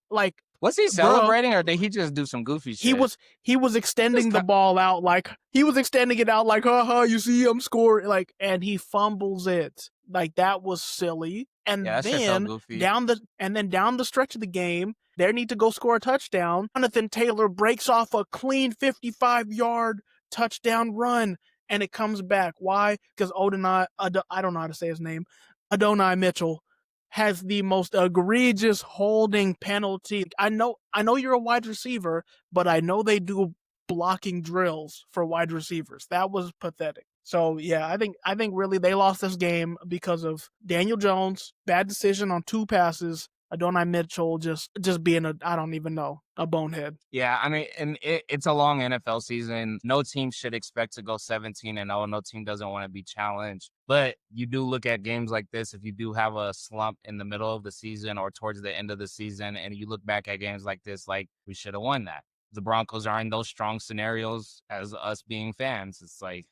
Like, was he celebrating, or did he just do some goofy shit? He was extending the ball out like haha, you see I'm scoring, like, and he fumbles it. Like, that was silly. And then down the stretch of the game, they need to go score a touchdown. Jonathan Taylor breaks off a clean 55-yard touchdown run, and it comes back. Why? Because I don't know how to say his name, Adonai Mitchell, has the most egregious holding penalty. I know you're a wide receiver, but I know they do blocking drills for wide receivers. That was pathetic. So yeah, I think really they lost this game because of Daniel Jones, bad decision on 2 passes, Adonai Mitchell just being I don't even know, a bonehead. Yeah, I mean, and it's a long NFL season. No team should expect to go 17-0. No team doesn't want to be challenged. But you do look at games like this, if you do have a slump in the middle of the season or towards the end of the season, and you look back at games like this, like, we should have won that. The Broncos are in those strong scenarios as us being fans. It's like,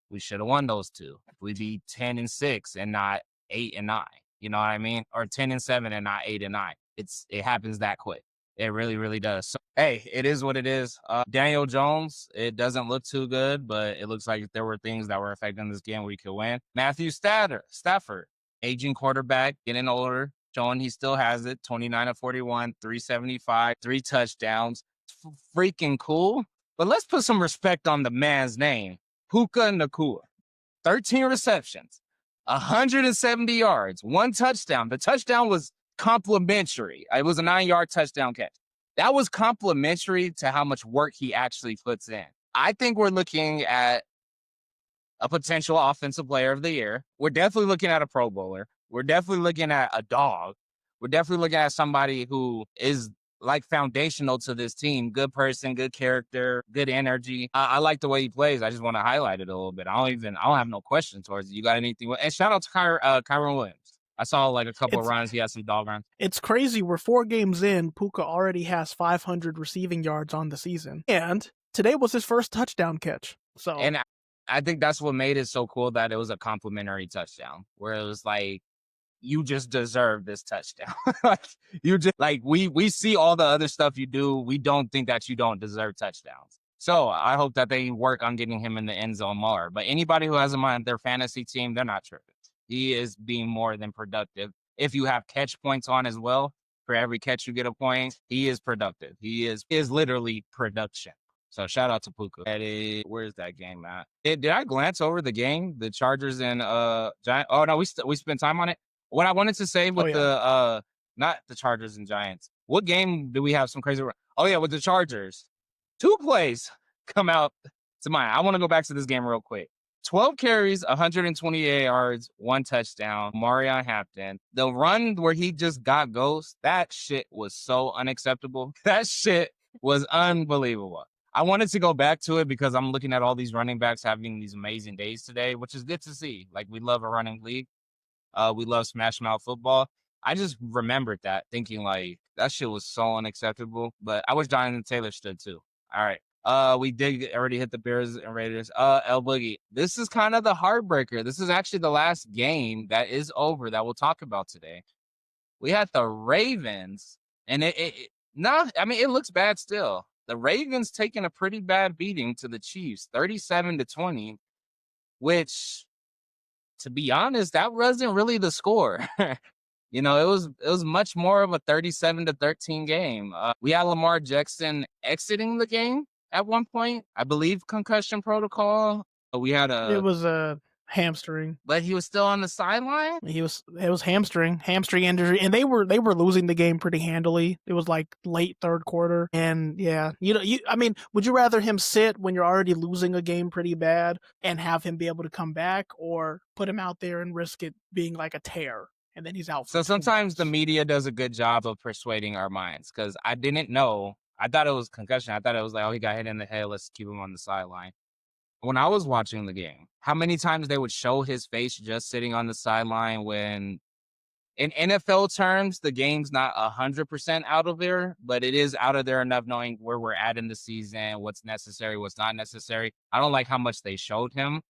we should have won those two. If we be 10-6 and not 8-9, you know what I mean? Or 10-7 and not 8-9. It happens that quick. It really, really does. So, hey, it is what it is. Daniel Jones, it doesn't look too good, but it looks like there were things that were affecting this game we could win. Matthew Stafford, aging quarterback, getting older, showing he still has it. 29-41, 375, 3 touchdowns. Freaking cool. But let's put some respect on the man's name. Puka Nacua. 13 receptions, 170 yards, 1 touchdown. The touchdown was complimentary. It was a 9-yard touchdown catch. That was complimentary to how much work he actually puts in. I think we're looking at a potential offensive player of the year. We're definitely looking at a Pro Bowler. We're definitely looking at a dog. We're definitely looking at somebody who is like foundational to this team. Good person, good character, good energy. I like the way he plays. I just want to highlight it a little bit. I don't have no question towards it. You got anything? And shout out to Kyron Williams. I saw like a couple of runs. He had some dog runs. It's crazy. We're 4 games in. Puka already has 500 receiving yards on the season. And today was his first touchdown catch. So, and I think that's what made it so cool, that it was a complimentary touchdown, where it was like, you just deserve this touchdown. Like, you just, like, we see all the other stuff you do. We don't think that you don't deserve touchdowns. So I hope that they work on getting him in the end zone more. But anybody who has him on their fantasy team, they're not tripping. He is being more than productive. If you have catch points on as well, for every catch you get a point, he is productive. He is literally production. So shout out to Puka. Where's that game at? Did I glance over the game? The Chargers and Giants. Oh no, we spent time on it. What I wanted to say with the not the Chargers and Giants. What game do we have some crazy? Oh yeah, with the Chargers. 2 plays come out to mind. I want to go back to this game real quick. 12 carries, 128 yards, 1 touchdown. Marion Hampton. The run where he just got ghost, that shit was so unacceptable. That shit was unbelievable. I wanted to go back to it because I'm looking at all these running backs having these amazing days today, which is good to see. Like, we love a running league. We love smash mouth football. I just remembered that, thinking like, that shit was so unacceptable. But I wish Jonathan Taylor stood too. All right. We did already hit the Bears and Raiders. El.boogie. This is kind of the heartbreaker. This is actually the last game that is over that we'll talk about today. We had the Ravens, and it looks bad still. The Ravens taking a pretty bad beating to the Chiefs, 37-20, which, to be honest, that wasn't really the score. You know, it was much more of a 37-13 game. We had Lamar Jackson exiting the game at one point, I believe, concussion protocol. We had it was a hamstring, but he was still on the sideline. It was hamstring injury, and they were losing the game pretty handily. It was like late third quarter, and yeah, would you rather him sit when you're already losing a game pretty bad and have him be able to come back, or put him out there and risk it being like a tear and then he's out? So sometimes the media does a good job of persuading our minds, because I didn't know. I thought it was concussion. I thought it was like, oh, he got hit in the head, let's keep him on the sideline. When I was watching the game, how many times they would show his face just sitting on the sideline, when in NFL terms, the game's not 100% out of there, but it is out of there enough knowing where we're at in the season, what's necessary, what's not necessary. I don't like how much they showed him.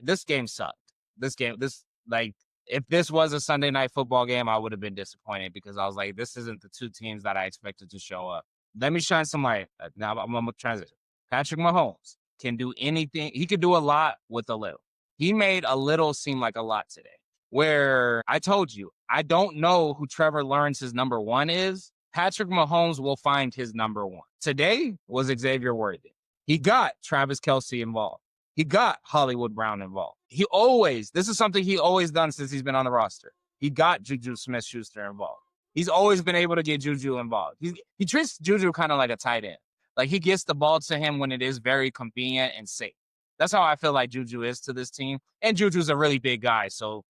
This game sucked. If this was a Sunday night football game, I would have been disappointed, because I was like, this isn't the 2 teams that I expected to show up. Let me shine some light. Now I'm going to transition. Patrick Mahomes can do anything. He could do a lot with a little. He made a little seem like a lot today, where I told you, I don't know who Trevor Lawrence's number 1 is. Patrick Mahomes will find his number 1. Today was Xavier Worthy. He got Travis Kelce involved. He got Hollywood Brown involved. This is something he always done since he's been on the roster. He got Juju Smith-Schuster involved. He's always been able to get Juju involved. He treats Juju kind of like a tight end. Like, he gets the ball to him when it is very convenient and safe. That's how I feel like Juju is to this team. And Juju's a really big guy. So,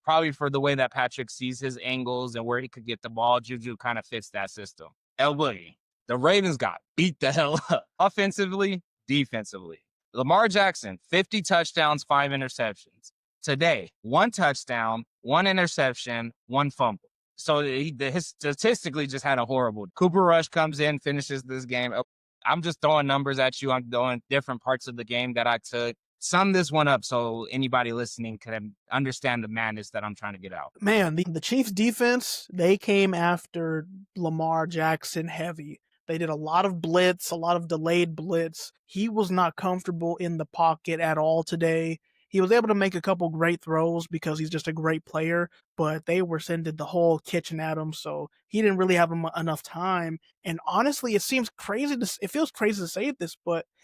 probably for the way that Patrick sees his angles and where he could get the ball, Juju kind of fits that system. El.boogie. The Ravens got beat the hell up offensively, defensively. Lamar Jackson, 50 touchdowns, 5 interceptions. Today, 1 touchdown, 1 interception, 1 fumble. So his statistically just had a horrible. Cooper Rush comes in, finishes this game. I'm just throwing numbers at you. I'm throwing different parts of the game that I took. Sum this one up so anybody listening can understand the madness that I'm trying to get out. Man, the Chiefs defense, they came after Lamar Jackson heavy. They did a lot of blitz, a lot of delayed blitz. He was not comfortable in the pocket at all today. He was able to make a couple great throws because he's just a great player, but they were sending the whole kitchen at him, so he didn't really have enough time. And honestly, it feels crazy to say this,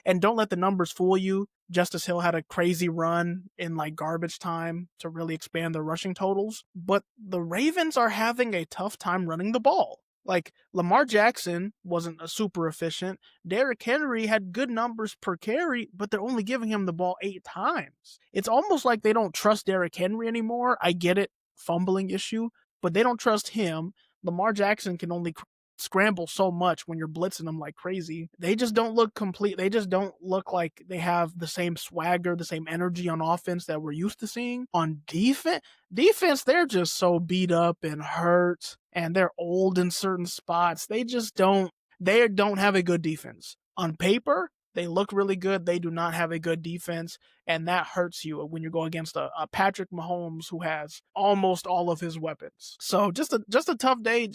and don't let the numbers fool you. Justice Hill had a crazy run in like garbage time to really expand their rushing totals, but the Ravens are having a tough time running the ball. Like, Lamar Jackson wasn't a super efficient. Derrick Henry had good numbers per carry, but they're only giving him the ball 8 times. It's almost like they don't trust Derrick Henry anymore. I get it, fumbling issue, but they don't trust him. Lamar Jackson can only scramble so much when you're blitzing them like crazy. They just don't look complete. They just don't look like they have the same swagger, the same energy on offense that we're used to seeing. On defense, they're just so beat up and hurt, and they're old in certain spots. They don't have a good defense. On paper, they look really good. They do not have a good defense, and that hurts you when you go against a Patrick Mahomes who has almost all of his weapons. So just a tough day,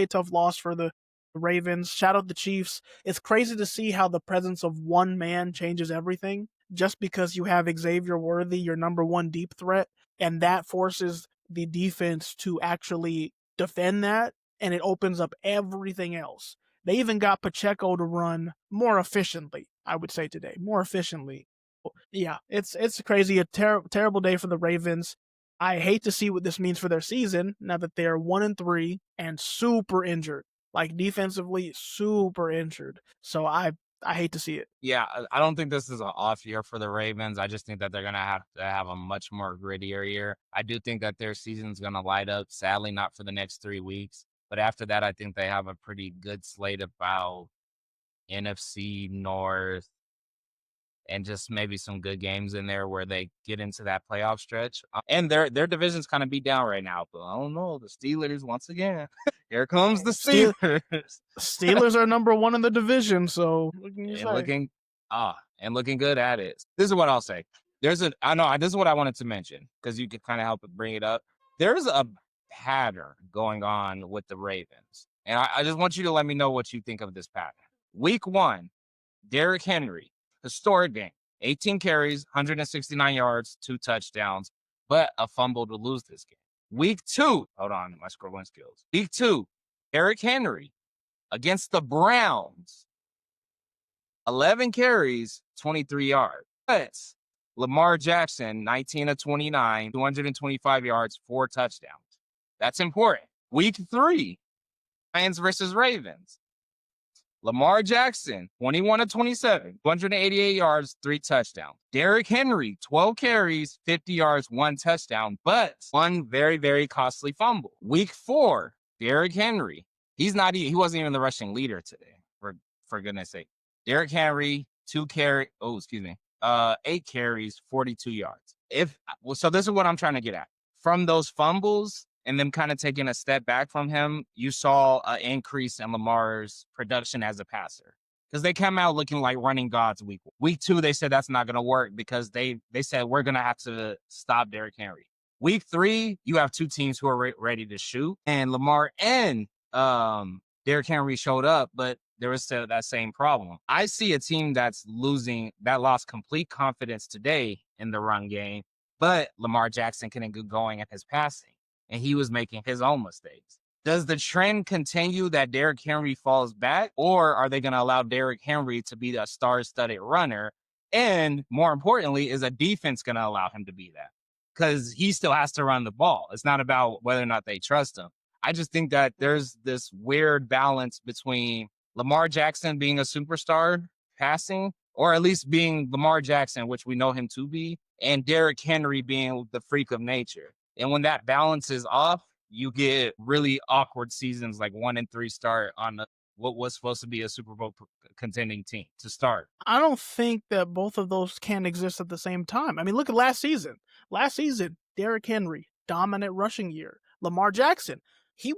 tough loss for the Ravens. Shout out the Chiefs. It's crazy to see how the presence of one man changes everything. Just because you have Xavier Worthy, your number 1 deep threat, and that forces the defense to actually defend that, and it opens up everything else. They even got Pacheco to run more efficiently, I would say today. More efficiently. Yeah, it's crazy. A terrible day for the Ravens. I hate to see what this means for their season now that they're 1-3 and super injured. Like, defensively, super injured. So I hate to see it. Yeah, I don't think this is an off year for the Ravens. I just think that they're going to have a much more grittier year. I do think that their season's going to light up, sadly, not for the next 3 weeks. But after that, I think they have a pretty good slate about NFC North and just maybe some good games in there where they get into that playoff stretch. And their division's kind of beat down right now. But I don't know. The Steelers, once again, here comes the Steelers. Steelers are number 1 in the division, so what can you say? Looking good at it. This is what I'll say. This is what I wanted to mention because you could kind of help bring it up. There's a pattern going on with the Ravens. And I just want you to let me know what you think of this pattern. Week 1, Derrick Henry, historic game, 18 carries, 169 yards, 2 touchdowns, but a fumble to lose this game. Week 2, hold on, my scrolling skills. Week 2, Derrick Henry against the Browns, 11 carries, 23 yards. But Lamar Jackson, 19 of 29, 225 yards, 4 touchdowns. That's important. Week 3, Lions versus Ravens. Lamar Jackson, 21 of 27, 288 yards, 3 touchdowns. Derrick Henry, 12 carries, 50 yards, 1 touchdown, but 1 very, very costly fumble. Week 4, Derrick Henry. He wasn't even the rushing leader today, for goodness sake. Derrick Henry, 8 carries, 42 yards. So this is what I'm trying to get at. From those fumbles and them kind of taking a step back from him, you saw an increase in Lamar's production as a passer. Because they came out looking like running gods week 1. Week 2, they said that's not going to work because they said we're going to have to stop Derrick Henry. Week 3, you have 2 teams who are ready to shoot. And Lamar and Derrick Henry showed up, but there was still that same problem. I see a team that lost complete confidence today in the run game, but Lamar Jackson couldn't get going at his passing, and he was making his own mistakes. Does the trend continue that Derrick Henry falls back, or are they going to allow Derrick Henry to be a star-studded runner? And more importantly, is a defense going to allow him to be that? Because he still has to run the ball. It's not about whether or not they trust him. I just think that there's this weird balance between Lamar Jackson being a superstar passing or at least being Lamar Jackson, which we know him to be, and Derrick Henry being the freak of nature. And when that balance is off, you get really awkward seasons like 1-3 start on what was supposed to be a Super Bowl contending team to start. I don't think that both of those can exist at the same time. I mean, look at last season. Last season, Derrick Henry, dominant rushing year. Lamar Jackson, he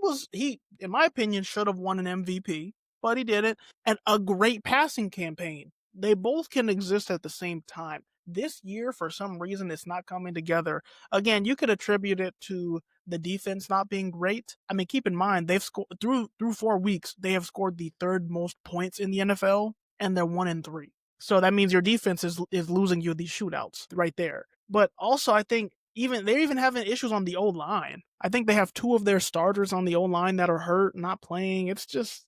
in my opinion, should have won an MVP, but he didn't. And a great passing campaign. They both can exist at the same time. This year, for some reason, it's not coming together. Again, you could attribute it to the defense not being great. I mean, keep in mind they've scored through 4 weeks. They have scored the third most points in the NFL, and they're 1-3. So that means your defense is losing you these shootouts right there. But also, I think they're even having issues on the O-line. I think they have 2 of their starters on the O-line that are hurt, not playing. It's just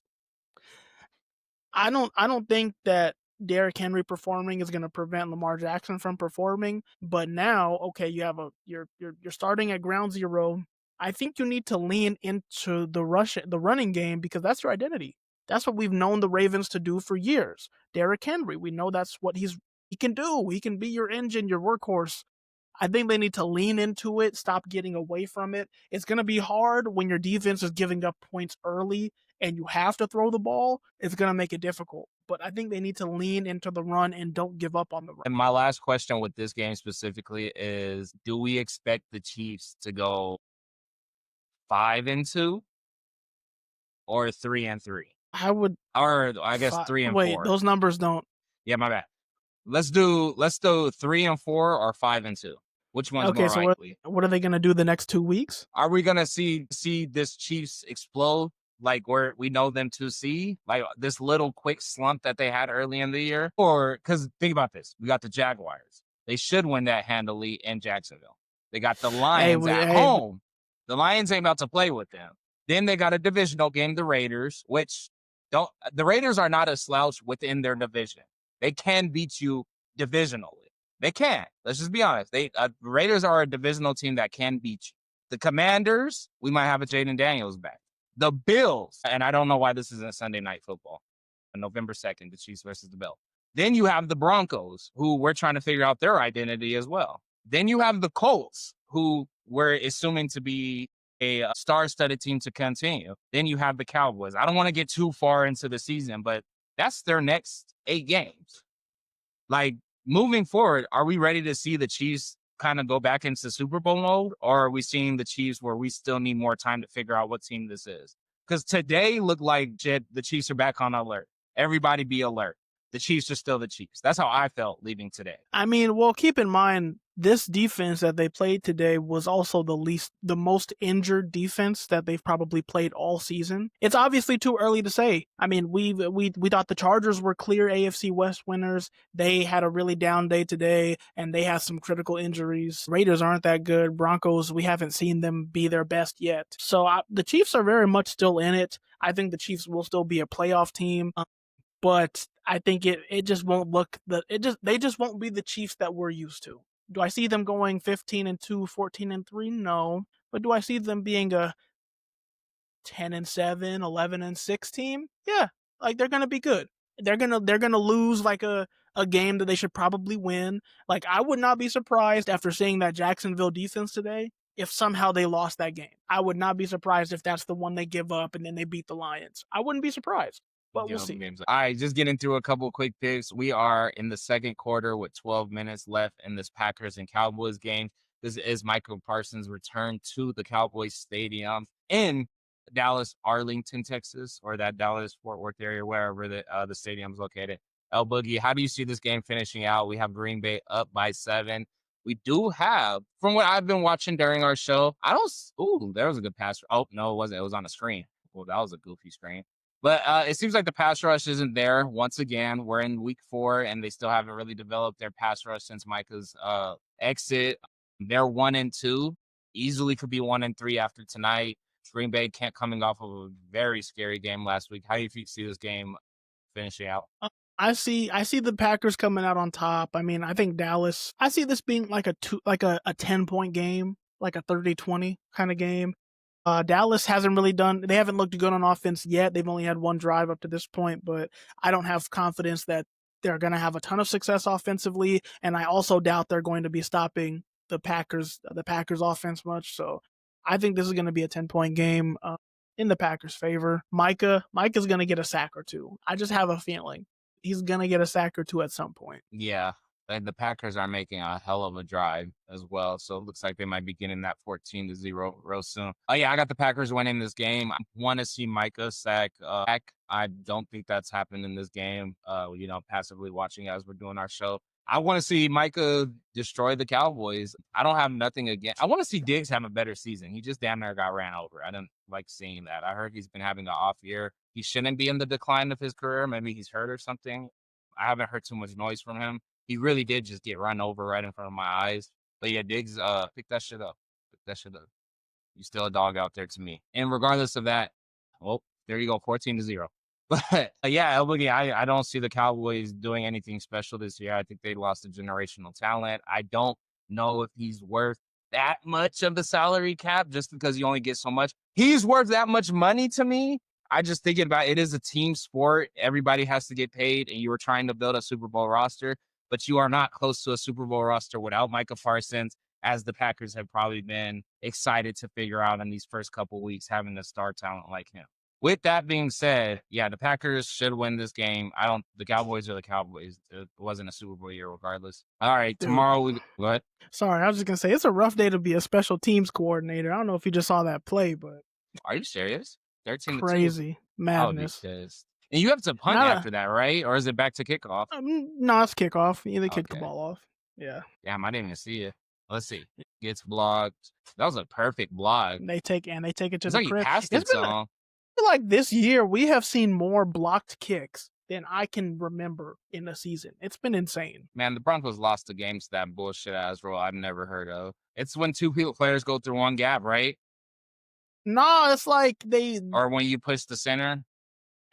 I don't think that Derrick Henry performing is going to prevent Lamar Jackson from performing. But now, okay, you have you're starting at ground zero. I think you need to lean into the running game, because that's your identity. That's what we've known the Ravens to do for years. Derrick Henry, we know that's what he can do. He can be your engine, your workhorse. I think they need to lean into it, stop getting away from it. It's going to be hard when your defense is giving up points early and you have to throw the ball. It's going to make it difficult. But I think they need to lean into the run and don't give up on the run. And my last question with this game specifically is, do we expect the Chiefs to go 5-2 or 3-3? I would, or I guess 3-4. Wait, those numbers don't. Yeah, my bad. Let's do 3-4 or 5-2. Which one's more likely? What are they going to do the next 2 weeks? Are we gonna see this Chiefs explode like where we know them to see, like this little quick slump that they had early in the year? Or because think about this, we got the Jaguars. They should win that handily in Jacksonville. They got the Lions at home. The Lions ain't about to play with them. Then they got a divisional game, the Raiders, which the Raiders are not a slouch within their division. They can beat you divisionally. They can. Let's just be honest. The Raiders are a divisional team that can beat you. The Commanders, we might have a Jaden Daniels back. The Bills, and I don't know why this isn't Sunday Night Football, on November 2nd, the Chiefs versus the Bills. Then you have the Broncos, who we're trying to figure out their identity as well. Then you have the Colts, who we're assuming to be a star-studded team to continue. Then you have the Cowboys. I don't want to get too far into the season, but that's their next 8 games. Like, moving forward, are we ready to see the Chiefs kind of go back into Super Bowl mode? Or are we seeing the Chiefs where we still need more time to figure out what team this is? Because today looked like the Chiefs are back on alert. Everybody be alert. The Chiefs are still the Chiefs. That's how I felt leaving today. I mean, well, keep in mind, this defense that they played today was also the most injured defense that they've probably played all season. It's obviously too early to say. I mean, we thought the Chargers were clear AFC West winners. They had a really down day today, and they had some critical injuries. Raiders aren't that good. Broncos, we haven't seen them be their best yet. So the Chiefs are very much still in it. I think the Chiefs will still be a playoff team. But I think it just won't look they just won't be the Chiefs that we're used to. Do I see them going 15-2, 14-3? No. But do I see them being a 10-7, 11-6 team? Yeah. Like, they're gonna be good. They're gonna lose like a game that they should probably win. Like, I would not be surprised after seeing that Jacksonville defense today if somehow they lost that game. I would not be surprised if that's the one they give up and then they beat the Lions. I wouldn't be surprised. But we'll see. All right, just getting through a couple quick picks. We are in the second quarter with 12 minutes left in this Packers and Cowboys game. This is Michael Parsons' return to the Cowboys Stadium in Dallas, Arlington, Texas, or that Dallas-Fort Worth area, wherever the stadium is located. El.boogie, how do you see this game finishing out? We have Green Bay up by 7. We do have, from what I've been watching during our show, there was a good pass. Oh, no, it wasn't. It was on the screen. Well, that was a goofy screen. But it seems like the pass rush isn't there. Once again, we're in week 4, and they still haven't really developed their pass rush since Micah's exit. They're 1-2. Easily could be 1-3 after tonight. Green Bay coming off of a very scary game last week. How do you see this game finishing out? I see the Packers coming out on top. I mean, I think Dallas. I see this being like a 10-point game, like a 30-20 kind of game. Dallas they haven't looked good on offense yet. They've only had one drive up to this point, but I don't have confidence that they're going to have a ton of success offensively, and I also doubt they're going to be stopping the Packers offense much. So I think this is going to be a 10-point game in the Packers' favor. Micah's going to get a sack or two. I just have a feeling he's going to get a sack or two at some point. Yeah. And the Packers are making a hell of a drive as well. So it looks like they might be getting that 14-0 real soon. Oh, yeah, I got the Packers winning this game. I want to see Micah sack. I don't think that's happened in this game, passively watching as we're doing our show. I want to see Micah destroy the Cowboys. I don't have nothing against. I want to see Diggs have a better season. He just damn near got ran over. I didn't like seeing that. I heard he's been having an off year. He shouldn't be in the decline of his career. Maybe he's hurt or something. I haven't heard too much noise from him. He really did just get run over right in front of my eyes. But yeah, Diggs, pick that shit up. Pick that shit up. You still a dog out there to me. And regardless of that, well, there you go, 14-0. But yeah, El.boogie, I don't see the Cowboys doing anything special this year. I think they lost a generational talent. I don't know if he's worth that much of the salary cap just because you only get so much. He's worth that much money to me. I just thinking about it is a team sport. Everybody has to get paid, and you were trying to build a Super Bowl roster, but you are not close to a Super Bowl roster without Micah Parsons, as the Packers have probably been excited to figure out in these first couple weeks, having a star talent like him. With that being said, yeah, the Packers should win this game. The Cowboys are the Cowboys. It wasn't a Super Bowl year regardless. All right, tomorrow go ahead. Sorry, I was just going to say, it's a rough day to be a special teams coordinator. I don't know if you just saw that play, but. Are you serious? 13-2. Crazy. Madness. And you have to punt after that, right? Or is it back to kickoff? No, it's kickoff. They kick the ball off. Yeah. Damn, I didn't even see it. Let's see. Gets blocked. That was a perfect block. They take it to it's the like crib. You passed it, so. Like this year, we have seen more blocked kicks than I can remember in a season. It's been insane. Man, the Broncos lost the game to that bullshit ass rule I've never heard of. It's when two players go through one gap, right? No, it's like or when you push the center.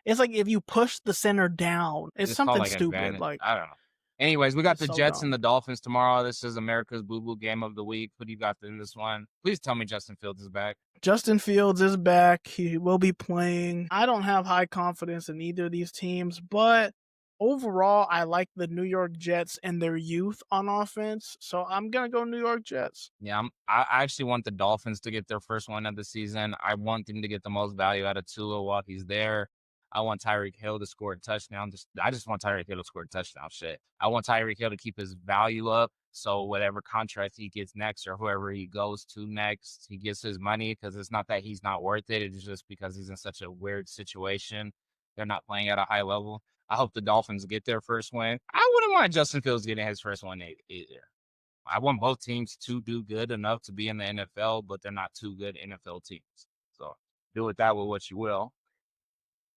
It's like if you push the center down. It's something like stupid. Advantage. Like I don't know. Anyways, we got the Jets dumb. and the Dolphins tomorrow. This is America's Boo-Boo game of the week. Who do you got in this one? Please tell me Justin Fields is back. Justin Fields is back. He will be playing. I don't have high confidence in either of these teams, but overall, I like the New York Jets and their youth on offense. So I'm going to go New York Jets. Yeah, I actually want the Dolphins to get their first win of the season. I want them to get the most value out of Tua while he's there. I want Tyreek Hill to score a touchdown. I just want Tyreek Hill to score a touchdown. Shit. I want Tyreek Hill to keep his value up. So whatever contract he gets next or whoever he goes to next, he gets his money, because it's not that he's not worth it. It's just because he's in such a weird situation. They're not playing at a high level. I hope the Dolphins get their first win. I wouldn't mind Justin Fields getting his first one either. I want both teams to do good enough to be in the NFL, but they're not two good NFL teams. So do with that with what you will.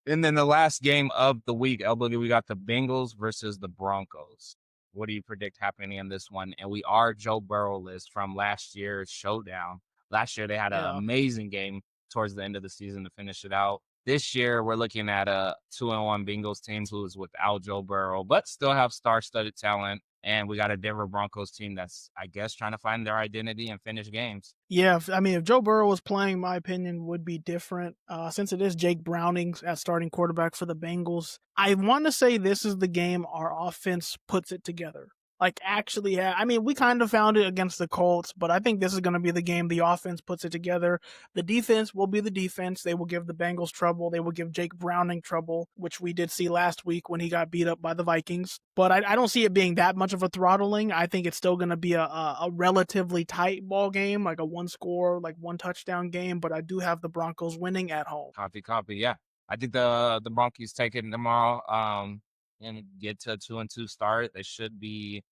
And then the last game of the week, El.boogie, we got the Bengals versus the Broncos. What do you predict happening in this one? And we are Joe Burrow-less from last year's showdown. Last year, they had an amazing game towards the end of the season to finish it out. This year, we're looking at a 2-1 Bengals team who is without Joe Burrow, but still have star-studded talent. And we got a Denver Broncos team that's, I guess, trying to find their identity and finish games. Yeah, if Joe Burrow was playing, my opinion would be different. Since it is Jake Browning as starting quarterback for the Bengals, I want to say this is the game our offense puts it together. Like, actually, we kind of found it against the Colts, but I think this is going to be the game the offense puts it together. The defense will be the defense. They will give the Bengals trouble. They will give Jake Browning trouble, which we did see last week when he got beat up by the Vikings. But I don't see it being that much of a throttling. I think it's still going to be a relatively tight ball game, like a one-score, like one-touchdown game, but I do have the Broncos winning at home. Copy, yeah. I think the Broncos take it tomorrow. And get to a 2-2 start. They should be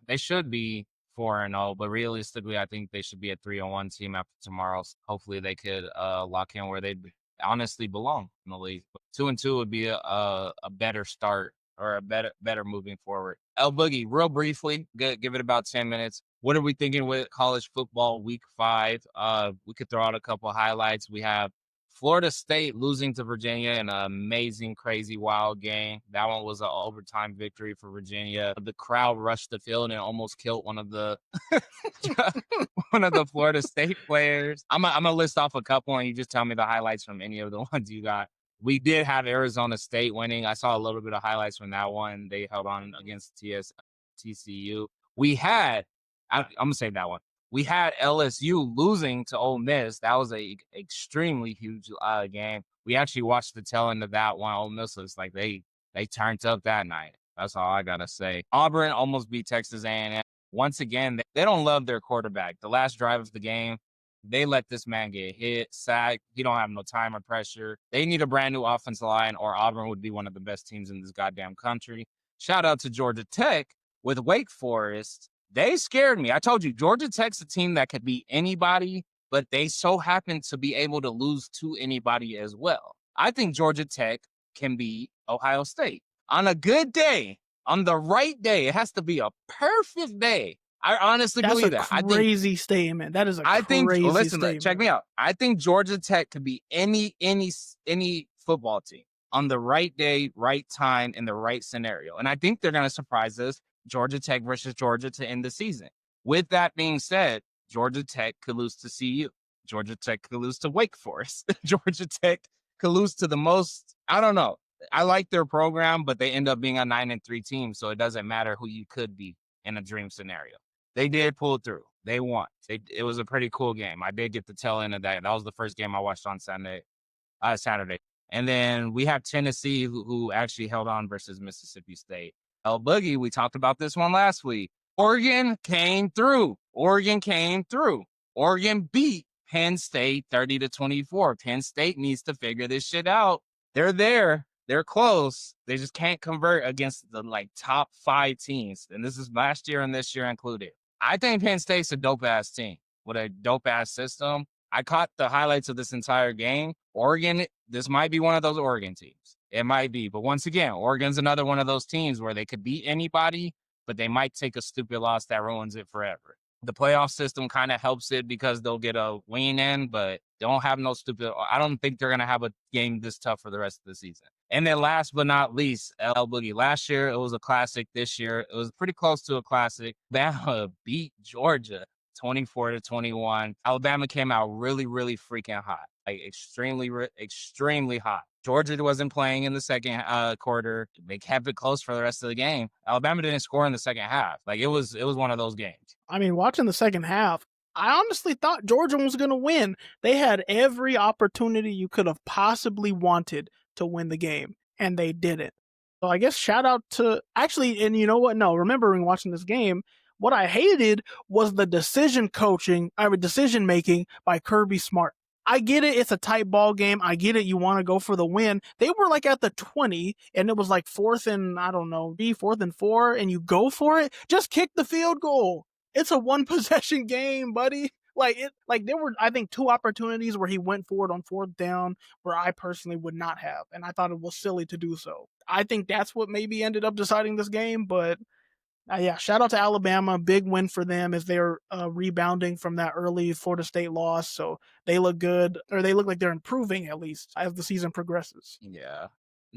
4-0, but realistically, I think they should be a 3-1 team after tomorrow. Hopefully, they could lock in where they honestly belong in the league. 2-2 would be a better start or a better moving forward. El.boogie, real briefly, give it about 10 minutes. What are we thinking with college football week 5? We could throw out a couple of highlights. We have Florida State losing to Virginia in an amazing, crazy, wild game. That one was an overtime victory for Virginia. The crowd rushed the field and almost killed one of the Florida State players. I'm gonna list off a couple, and you just tell me the highlights from any of the ones you got. We did have Arizona State winning. I saw a little bit of highlights from that one. They held on against TCU. We had, I'm gonna save that one. We had LSU losing to Ole Miss. That was a extremely huge game. We actually watched the tail end of that one. Ole Miss was like they turned up that night. That's all I gotta say. Auburn almost beat Texas A&M. Once again, they don't love their quarterback. The last drive of the game, they let this man get hit, sacked. He don't have no time or pressure. They need a brand new offensive line, or Auburn would be one of the best teams in this goddamn country. Shout out to Georgia Tech with Wake Forest. They scared me. I told you, Georgia Tech's a team that could beat anybody, but they so happen to be able to lose to anybody as well. I think Georgia Tech can beat Ohio State on a good day, on the right day. It has to be a perfect day. I honestly believe that. That's a crazy statement. That is a crazy listen, statement. check me out. I think Georgia Tech could be any football team on the right day, right time, in the right scenario. And I think they're going to surprise us. Georgia Tech versus Georgia to end the season. With that being said, Georgia Tech could lose to CU. Georgia Tech could lose to Wake Forest. Georgia Tech could lose to the most, I don't know. I like their program, but they end up being a 9-3 team, so it doesn't matter who you could be in a dream scenario. They did pull through. They won. It was a pretty cool game. I did get the tail end of that. That was the first game I watched on Saturday. And then we have Tennessee, who actually held on versus Mississippi State. El.Boogie, we talked about this one last week. Oregon came through. Oregon beat Penn State 30-24. Penn State needs to figure this shit out. They're there. They're close. They just can't convert against the top 5 teams. And this is last year and this year included. I think Penn State's a dope-ass team with a dope-ass system. I caught the highlights of this entire game. Oregon, this might be one of those Oregon teams. It might be. But once again, Oregon's another one of those teams where they could beat anybody, but they might take a stupid loss that ruins it forever. The playoff system kind of helps it because they'll get a win in, but they don't have no stupid. I don't think they're going to have a game this tough for the rest of the season. And then last but not least, El.Boogie. Last year, it was a classic. This year, it was pretty close to a classic. Alabama beat Georgia 24-21. Alabama came out really, really freaking hot. Extremely hot. Georgia wasn't playing in the second quarter. They kept it close for the rest of the game. Alabama didn't score in the second half. It was one of those games. I mean, watching the second half, I honestly thought Georgia was going to win. They had every opportunity you could have possibly wanted to win the game, and they didn't. So I guess shout out to actually, and you know what? No, remembering watching this game, what I hated was the decision making by Kirby Smart. I get it. It's a tight ball game. I get it. You want to go for the win. They were at the 20 and it was 4th and 4 and you go for it. Just kick the field goal. It's a 1-possession game, buddy. There were, I think, 2 opportunities where he went for it on 4th down where I personally would not have. And I thought it was silly to do so. I think that's what maybe ended up deciding this game, but yeah, shout out to Alabama. Big win for them as they're rebounding from that early Florida State loss. So they look good, or they look like they're improving at least as the season progresses. Yeah.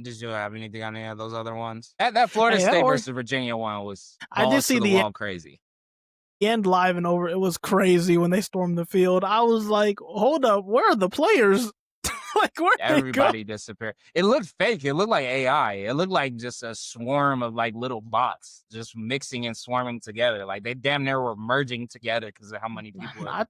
Did you have anything on any of those other ones? That Florida State versus Virginia one was I did see the crazy. End live and over. It was crazy when they stormed the field. I was like, hold up, where are the players? Where everybody disappeared. It looked fake. It looked like AI. It looked like just a swarm of little bots just mixing and swarming together. They damn near were merging together because of how many people. I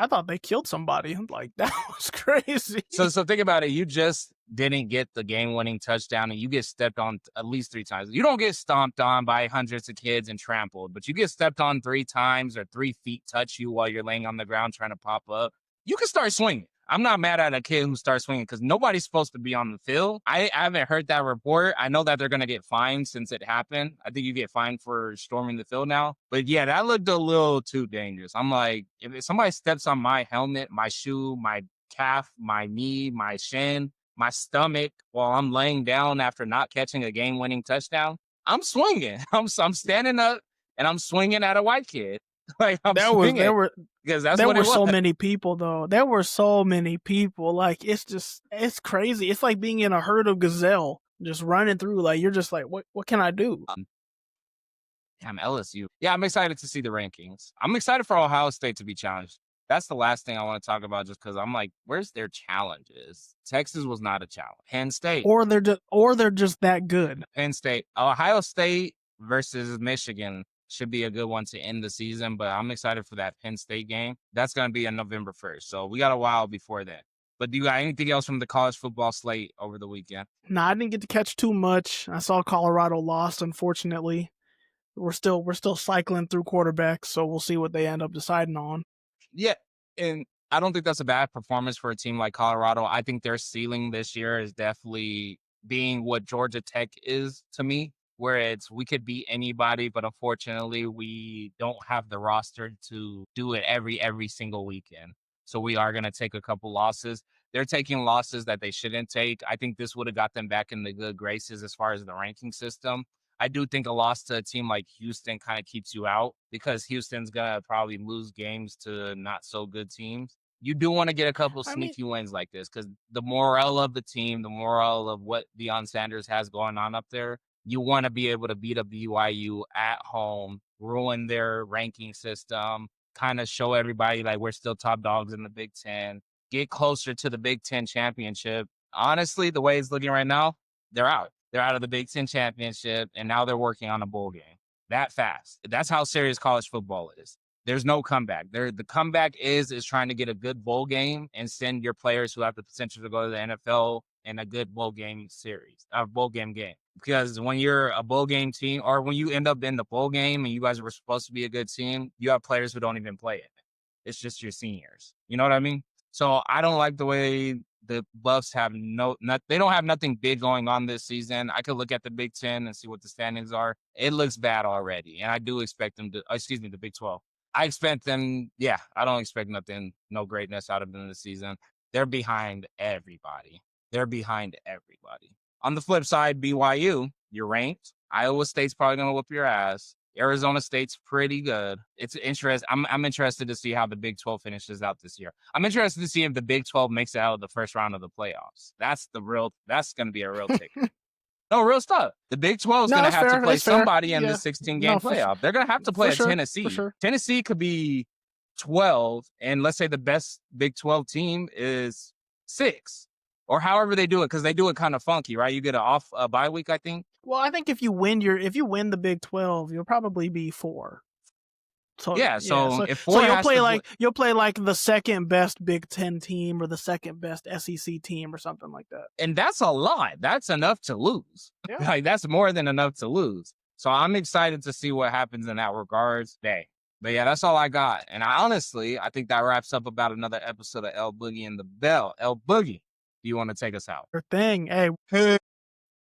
thought they killed somebody. That was crazy. So think about it. You just didn't get the game-winning touchdown, and you get stepped on at least 3 times. You don't get stomped on by hundreds of kids and trampled, but you get stepped on 3 times or 3 feet touch you while you're laying on the ground trying to pop up. You can start swinging. I'm not mad at a kid who starts swinging because nobody's supposed to be on the field. I haven't heard that report. I know that they're going to get fined since it happened. I think you get fined for storming the field now. But yeah, that looked a little too dangerous. I'm like, if somebody steps on my helmet, my shoe, my calf, my knee, my shin, my stomach while I'm laying down after not catching a game-winning touchdown, I'm swinging. I'm standing up and I'm swinging at a white kid. There were so many people though. There were so many people. It's crazy. It's like being in a herd of gazelle just running through. You're just what can I do? Damn, LSU. Yeah, I'm excited to see the rankings. I'm excited for Ohio State to be challenged. That's the last thing I want to talk about just because I'm like, where's their challenges? Texas was not a challenge. Penn State. Or they're just that good. Penn State. Ohio State versus Michigan should be a good one to end the season, but I'm excited for that Penn State game. That's going to be on November 1st. So we got a while before that. But do you got anything else from the college football slate over the weekend? Nah, I didn't get to catch too much. I saw Colorado lost, unfortunately. We're still cycling through quarterbacks, so we'll see what they end up deciding on. Yeah, and I don't think that's a bad performance for a team like Colorado. I think their ceiling this year is definitely being what Georgia Tech is to me, where it's we could beat anybody, but unfortunately we don't have the roster to do it every single weekend. So we are going to take a couple losses. They're taking losses that they shouldn't take. I think this would have got them back in the good graces as far as the ranking system. I do think a loss to a team like Houston kind of keeps you out because Houston's going to probably lose games to not so good teams. You do want to get a couple sneaky wins like this because the morale of the team, the morale of what Deion Sanders has going on up there, you want to be able to beat up BYU at home, ruin their ranking system, kind of show everybody like we're still top dogs in the Big Ten, get closer to the Big Ten championship. Honestly, the way it's looking right now, they're out. They're out of the Big Ten championship, and now they're working on a bowl game. That fast. That's how serious college football is. There's no comeback. The comeback is trying to get a good bowl game and send your players who have the potential to go to the NFL in a good bowl game series, a bowl game. Because when you're a bowl game team, or when you end up in the bowl game and you guys were supposed to be a good team, you have players who don't even play it. It's just your seniors. You know what I mean? So I don't like the way the Buffs have they don't have nothing big going on this season. I could look at the Big Ten and see what the standings are. It looks bad already. And I do expect them to, the Big 12. I expect them, I don't expect no greatness out of them this season. They're behind everybody. On the flip side, BYU, you're ranked. Iowa State's probably going to whoop your ass. Arizona State's pretty good. It's interesting. I'm interested to see how the Big 12 finishes out this year. I'm interested to see if the Big 12 makes it out of the first round of the playoffs. That's going to be a real ticker. No, real stuff. The Big 12 is going to have to play somebody in the 16-game playoff. They're going to have to play a Tennessee. Sure. Tennessee could be 12, and let's say the best Big 12 team is 6. Or however they do it, because they do it kind of funky, right? You get a bye week, I think. Well, I think if you win the Big 12, you'll probably be 4. So if 4 you'll play like the second best Big 10 team or the second best SEC team or something like that. And that's a lot. That's enough to lose. Yeah. Like that's more than enough to lose. So I'm excited to see what happens in that regards today. But yeah, that's all I got. And I think that wraps up about another episode of El.Boogie and the Bell. El Boogie, do you want to take us out? Sure thing. Hey.